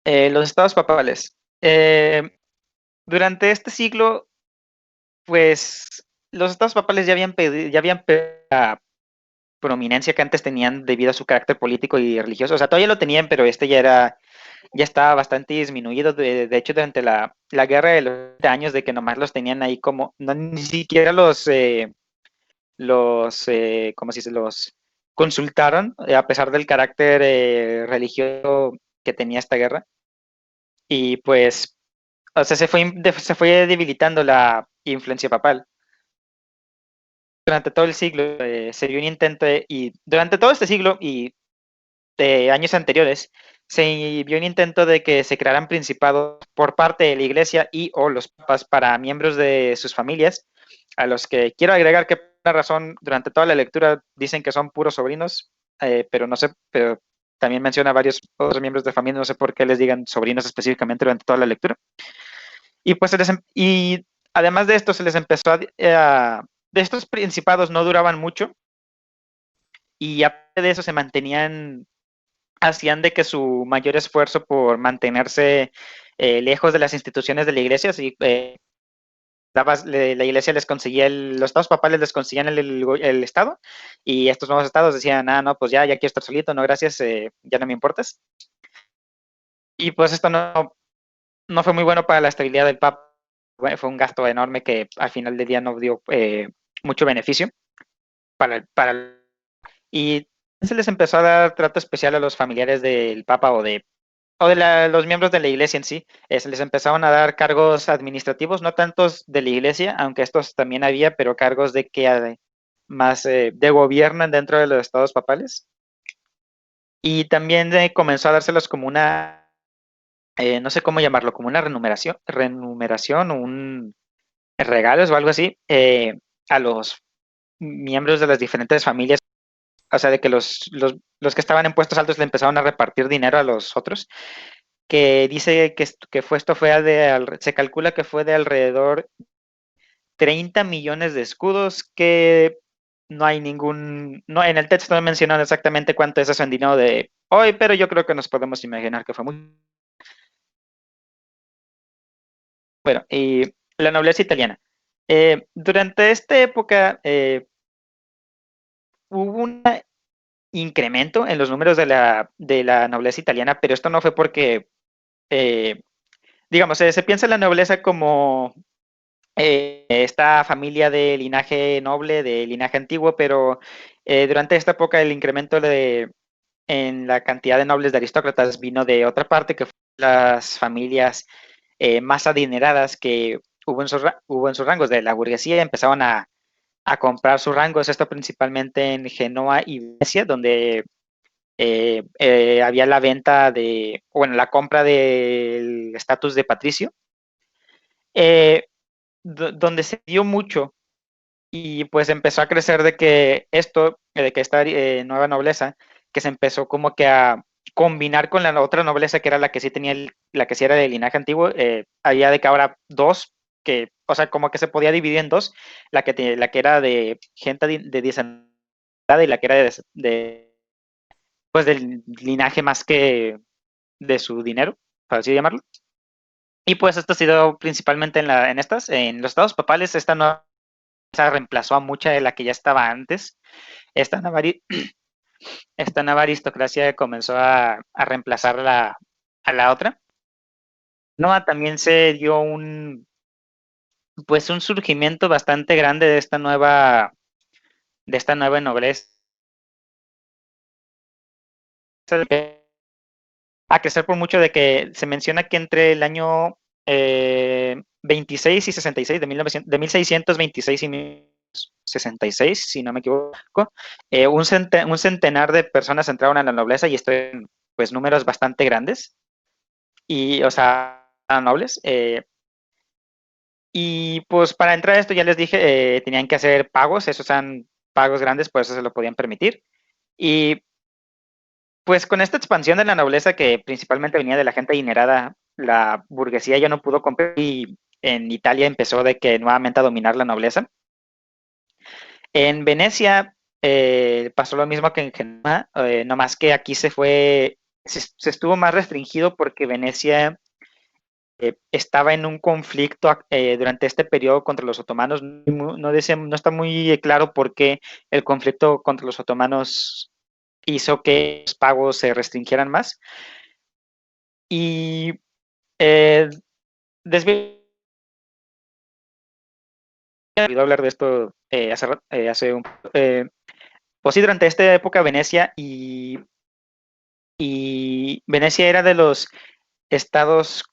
los estados papales. Durante este siglo, pues los estados papales ya habían perdido la prominencia que antes tenían debido a su carácter político y religioso. O sea, todavía lo tenían, pero este ya estaba bastante disminuido. De hecho, durante la guerra de los 30 años, de que nomás los tenían ahí como, no, ni siquiera ¿cómo se dice? Los consultaron, a pesar del carácter religioso que tenía esta guerra. Y pues, o sea, se fue debilitando la influencia papal. Durante todo el siglo se vio un intento y durante todo este siglo y de años anteriores se vio un intento de que se crearan principados por parte de la iglesia y o los papas para miembros de sus familias, a los que quiero agregar que por una razón durante toda la lectura dicen que son puros sobrinos, pero no sé, pero también menciona varios otros miembros de familia, no sé por qué les digan sobrinos específicamente durante toda la lectura. Y pues y además de esto se les empezó de estos principados no duraban mucho y aparte de eso hacían de que su mayor esfuerzo por mantenerse lejos de las instituciones de la iglesia, así, la iglesia les conseguía, los estados papales les conseguían el estado y estos nuevos estados decían, no, pues ya quiero estar solito, no, gracias, ya no me importas. Y pues esto no fue muy bueno para la estabilidad del papa. Fue un gasto enorme que al final del día no dio mucho beneficio y se les empezó a dar trato especial a los familiares del papa o de los miembros de la iglesia en sí. Se les empezaron a dar cargos administrativos, no tantos de la iglesia, aunque estos también había, pero cargos de que más de gobierno dentro de los estados papales. Y también comenzó a dárselos como una, no sé cómo llamarlo, como una renumeración o un regalos o algo así a los miembros de las diferentes familias. O sea, de que los que estaban en puestos altos le empezaron a repartir dinero a los otros, que dice que esto fue se calcula que fue de alrededor 30 millones de escudos, que no hay no, en el texto no mencionan exactamente cuánto es eso en dinero de hoy, pero yo creo que nos podemos imaginar que fue muy. Bueno, y la nobleza italiana. Durante esta época hubo un incremento en los números de la nobleza italiana, pero esto no fue porque, digamos, se piensa en la nobleza como esta familia de linaje noble, de linaje antiguo, pero durante esta época el incremento en la cantidad de nobles de aristócratas vino de otra parte, que fueron las familias más adineradas que hubo en sus rangos de la burguesía, empezaron a comprar sus rangos, esto principalmente en Genoa y Venecia, donde había la venta bueno, la compra del estatus de patricio, donde se dio mucho y pues empezó a crecer de que esta nueva nobleza, que se empezó como que a combinar con la otra nobleza que era la que sí tenía, la que sí era del linaje antiguo, había de que ahora dos, o sea, como que se podía dividir en dos, la que era de gente de descendencia y la que era pues del linaje más que de su dinero, por así llamarlo. Y pues esto ha sido principalmente en los estados papales, esta nueva reemplazó a mucha de la que ya estaba antes. Esta nueva, esta nueva aristocracia comenzó a reemplazar a la otra. No, también se dio pues un surgimiento bastante grande de esta nueva nobleza a crecer por mucho de que se menciona que entre el año 26 y 66, de 1626 y 1666, si no me equivoco, un centenar de personas entraron a la nobleza y esto en pues números bastante grandes, y, o sea, nobles. Y pues para entrar a esto ya les dije, tenían que hacer pagos, esos eran pagos grandes, por eso se lo podían permitir. Y pues con esta expansión de la nobleza que principalmente venía de la gente adinerada, la burguesía ya no pudo competir y en Italia empezó de que nuevamente a dominar la nobleza. En Venecia pasó lo mismo que en Genoa, no más que aquí se estuvo más restringido porque Venecia estaba en un conflicto durante este periodo contra los otomanos. No está muy claro por qué el conflicto contra los otomanos hizo que los pagos se restringieran más. Y olvidó hablar de esto hace un pues sí, durante esta época Venecia y Venecia era de los estados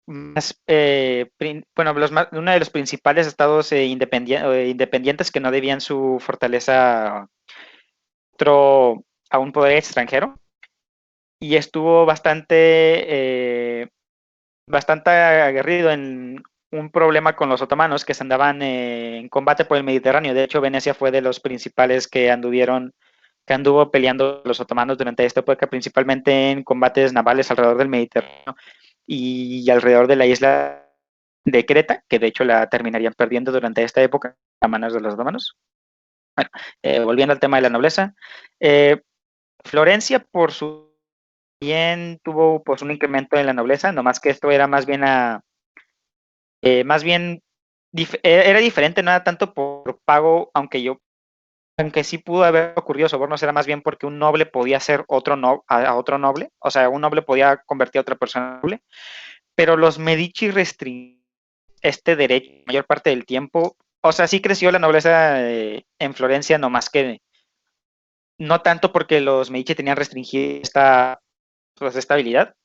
más, bueno, uno de los principales estados independientes que no debían su fortaleza a un poder extranjero, y estuvo bastante aguerrido en un problema con los otomanos que se andaban en combate por el Mediterráneo. De hecho, Venecia fue de los principales que anduvo peleando los otomanos durante esta época, principalmente en combates navales alrededor del Mediterráneo y alrededor de la isla de Creta, que de hecho la terminarían perdiendo durante esta época a manos de los otomanos. Bueno, volviendo al tema de la nobleza, Florencia por su bien tuvo pues un incremento en la nobleza, nomás que esto era más bien era diferente, no era tanto por pago, aunque sí pudo haber ocurrido sobornos, era más bien porque un noble podía ser a otro noble, o sea, un noble podía convertir a otra persona en noble, pero los Medici restringieron este derecho la mayor parte del tiempo. O sea, sí creció la nobleza en Florencia, no más que no tanto porque los Medici tenían restringida esta habilidad.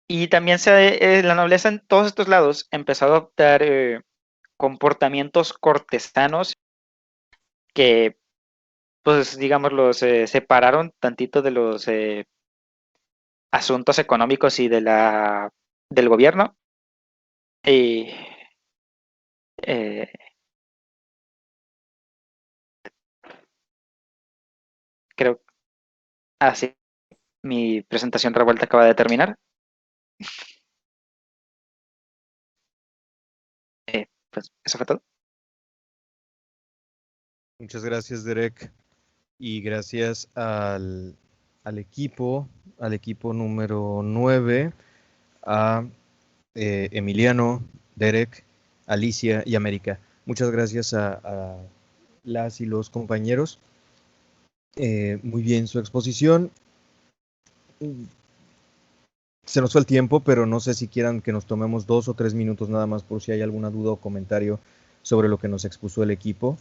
Y también la nobleza en todos estos lados empezó a adoptar comportamientos cortesanos que pues digamos, los separaron tantito de los asuntos económicos y del gobierno. Y eh, creo, así, mi presentación revuelta acaba de terminar. Pues eso fue todo. Muchas gracias, Derek. Y gracias al equipo número 9, a Emiliano, Derek, Alicia y América. Muchas gracias a las y los compañeros. Muy bien su exposición. Se nos fue el tiempo, pero no sé si quieran que nos tomemos 2 o 3 minutos nada más por si hay alguna duda o comentario sobre lo que nos expuso el equipo.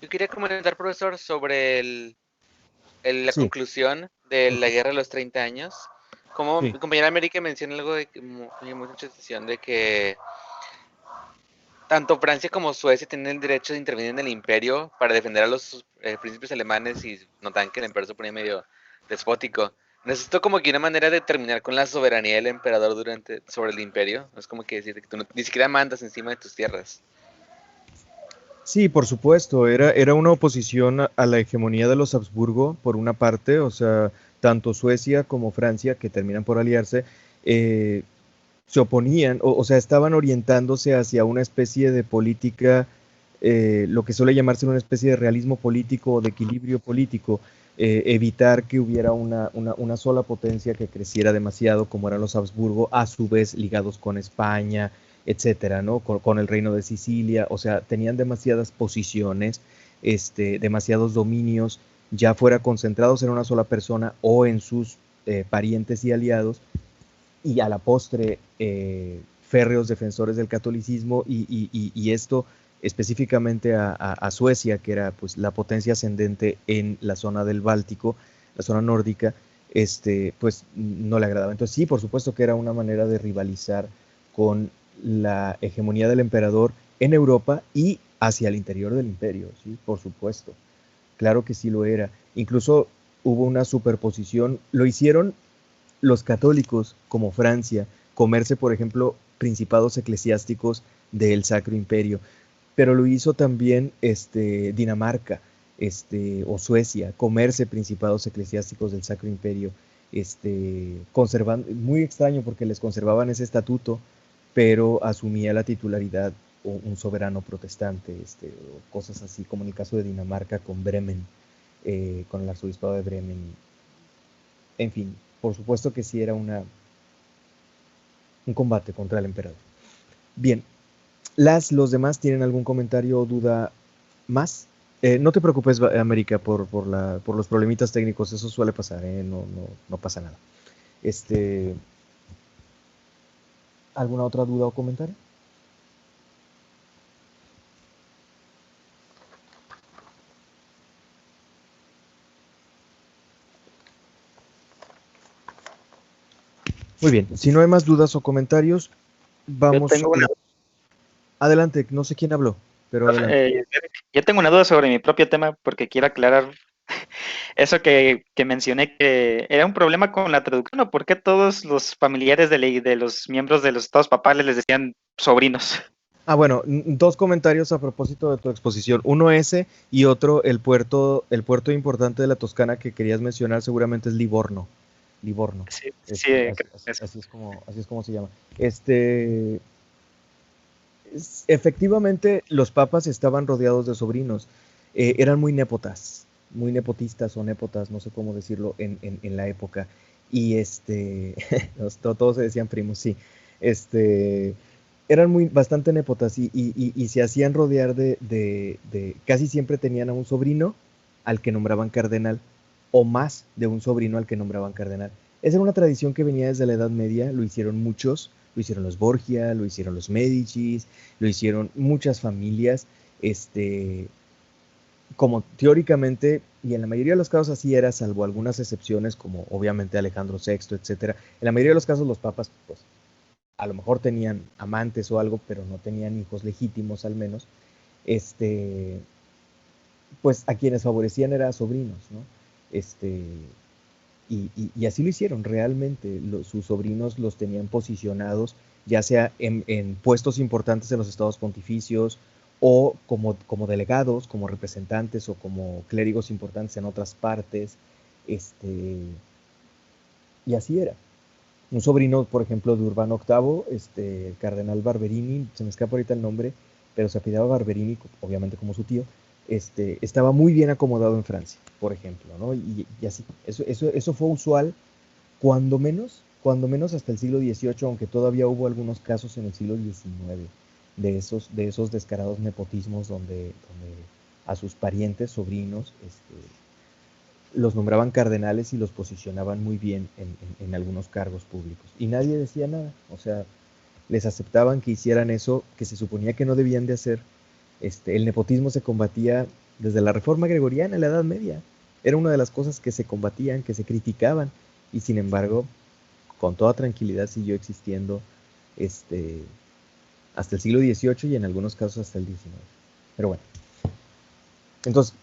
Yo quería comentar, profesor, sobre la Sí. conclusión de la Guerra de los 30 años. Como Sí. mi compañera América menciona algo de que me llamó mucha atención, de que tanto Francia como Suecia tienen el derecho de intervenir en el imperio para defender a los príncipes alemanes, y notan que el emperador se ponía medio despótico. Necesito como que una manera de terminar con la soberanía del emperador sobre el imperio. Es como que decir que tú ni siquiera mandas encima de tus tierras. Sí, por supuesto, era una oposición a la hegemonía de los Habsburgo, por una parte, o sea, tanto Suecia como Francia, que terminan por aliarse, se oponían, o sea, estaban orientándose hacia una especie de política, lo que suele llamarse una especie de realismo político o de equilibrio político, evitar que hubiera una sola potencia que creciera demasiado, como eran los Habsburgo, a su vez ligados con España, etcétera, ¿no? Con el reino de Sicilia, o sea, tenían demasiadas posiciones, demasiados dominios, ya fuera concentrados en una sola persona o en sus parientes y aliados, y a la postre férreos defensores del catolicismo, y esto específicamente a Suecia, que era pues la potencia ascendente en la zona del Báltico, la zona nórdica, pues no le agradaba. Entonces sí, por supuesto que era una manera de rivalizar con la hegemonía del emperador en Europa y hacia el interior del imperio, ¿sí? Por supuesto. Claro que sí lo era. Incluso hubo una superposición, lo hicieron los católicos, como Francia, comerse, por ejemplo, principados eclesiásticos del Sacro Imperio, pero lo hizo también Dinamarca, o Suecia, comerse principados eclesiásticos del Sacro Imperio, conservando, muy extraño porque les conservaban ese estatuto, pero asumía la titularidad un soberano protestante, o cosas así, como en el caso de Dinamarca con Bremen, con el arzobispado de Bremen. En fin, por supuesto que sí era un combate contra el emperador. Bien, los demás tienen algún comentario o duda más. No te preocupes, América, por los problemitas técnicos, eso suele pasar, no pasa nada. ¿Alguna otra duda o comentario? Muy bien, si no hay más dudas o comentarios, vamos. Adelante, no sé quién habló, pero adelante. Yo tengo una duda sobre mi propio tema porque quiero aclarar eso que mencioné, que era un problema con la traducción, o por qué todos los familiares de los miembros de los estados papales les decían sobrinos. Ah, bueno, 2 comentarios a propósito de tu exposición. Uno ese, y otro, el puerto importante de la Toscana que querías mencionar seguramente es Livorno. Sí, así es como se llama. Efectivamente, los papas estaban rodeados de sobrinos. Eran muy nepotistas o népotas, no sé cómo decirlo, en la época. Y todos se decían primos, sí. Eran bastante népotas y se hacían rodear de casi siempre tenían a un sobrino al que nombraban cardenal, o más de un sobrino al que nombraban cardenal. Esa era una tradición que venía desde la Edad Media, lo hicieron muchos, lo hicieron los Borgia, lo hicieron los Médicis, lo hicieron muchas familias, como teóricamente, y en la mayoría de los casos así era, salvo algunas excepciones, como obviamente Alejandro VI, etcétera, en la mayoría de los casos los papas, pues, a lo mejor tenían amantes o algo, pero no tenían hijos legítimos al menos, pues a quienes favorecían eran sobrinos, ¿no? Y así lo hicieron realmente. Sus sobrinos los tenían posicionados, ya sea en puestos importantes en los estados pontificios, o como delegados, como representantes, o como clérigos importantes en otras partes. Y así era. Un sobrino, por ejemplo, de Urbano VIII, el cardenal Barberini, se me escapa ahorita el nombre, pero se apellidaba Barberini, obviamente como su tío, estaba muy bien acomodado en Francia, por ejemplo, ¿no? Y así, eso fue usual, cuando menos hasta el siglo XVIII, aunque todavía hubo algunos casos en el siglo XIX de esos descarados nepotismos donde a sus parientes, sobrinos, los nombraban cardenales y los posicionaban muy bien en algunos cargos públicos. Y nadie decía nada, o sea, les aceptaban que hicieran eso que se suponía que no debían de hacer. El nepotismo se combatía desde la Reforma Gregoriana en la Edad Media. Era una de las cosas que se combatían, que se criticaban, y sin embargo, con toda tranquilidad siguió existiendo hasta el siglo XVIII y en algunos casos hasta el XIX. Pero bueno, entonces,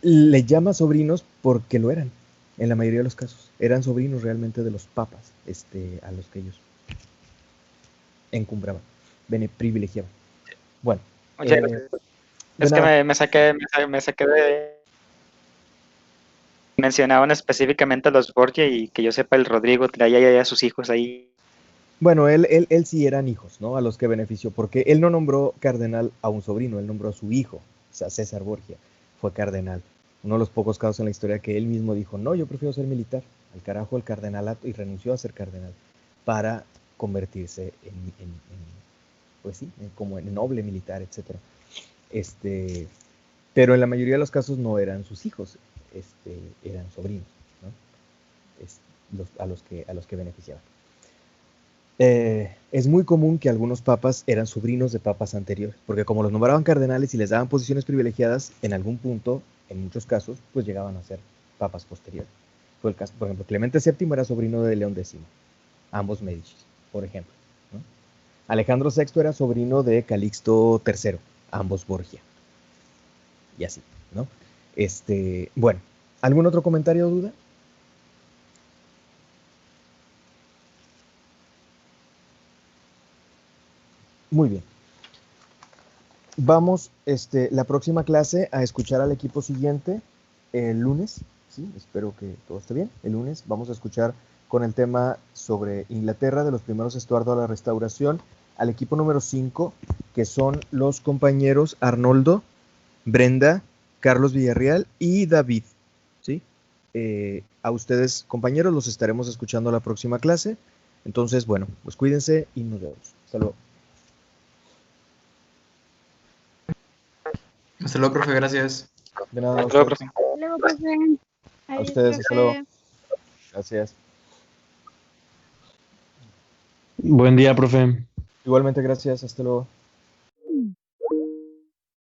le llama sobrinos porque lo eran, en la mayoría de los casos. Eran sobrinos realmente de los papas, a los que ellos encumbraban, privilegiaban. Bueno. Oye, es que me saqué de... Mencionaban específicamente a los Borgia y que yo sepa el Rodrigo traía ya a sus hijos ahí. Bueno, él sí eran hijos, ¿no? A los que benefició, porque él no nombró cardenal a un sobrino, él nombró a su hijo, o sea, César Borgia, fue cardenal. Uno de los pocos casos en la historia que él mismo dijo, no, yo prefiero ser militar, al carajo el cardenalato, y renunció a ser cardenal para convertirse pues sí, como en noble militar, etcétera. Pero en la mayoría de los casos no eran sus hijos, eran sobrinos, ¿no? A los que beneficiaban. Es muy común que algunos papas eran sobrinos de papas anteriores, porque como los nombraban cardenales y les daban posiciones privilegiadas, en algún punto, en muchos casos, pues llegaban a ser papas posteriores. Fue el caso, por ejemplo, Clemente VII era sobrino de León X, ambos Médicis, por ejemplo, ¿no? Alejandro VI era sobrino de Calixto III, ambos Borgia. Y así, ¿no? Bueno, ¿algún otro comentario o duda? Muy bien. Vamos la próxima clase a escuchar al equipo siguiente el lunes, ¿sí? Espero que todo esté bien. El lunes vamos a escuchar con el tema sobre Inglaterra de los primeros Estuardo a la Restauración al equipo número 5, que son los compañeros Arnoldo, Brenda, Carlos Villarreal y David, ¿sí? A ustedes, compañeros, los estaremos escuchando la próxima clase. Entonces, bueno, pues cuídense y nos vemos. Hasta luego. Hasta luego, profe, gracias. De nada, Hasta luego, profe. Luego, profe. a Adiós, ustedes, hasta luego. profe. Gracias. Buen día, profe. Igualmente, gracias. Hasta luego.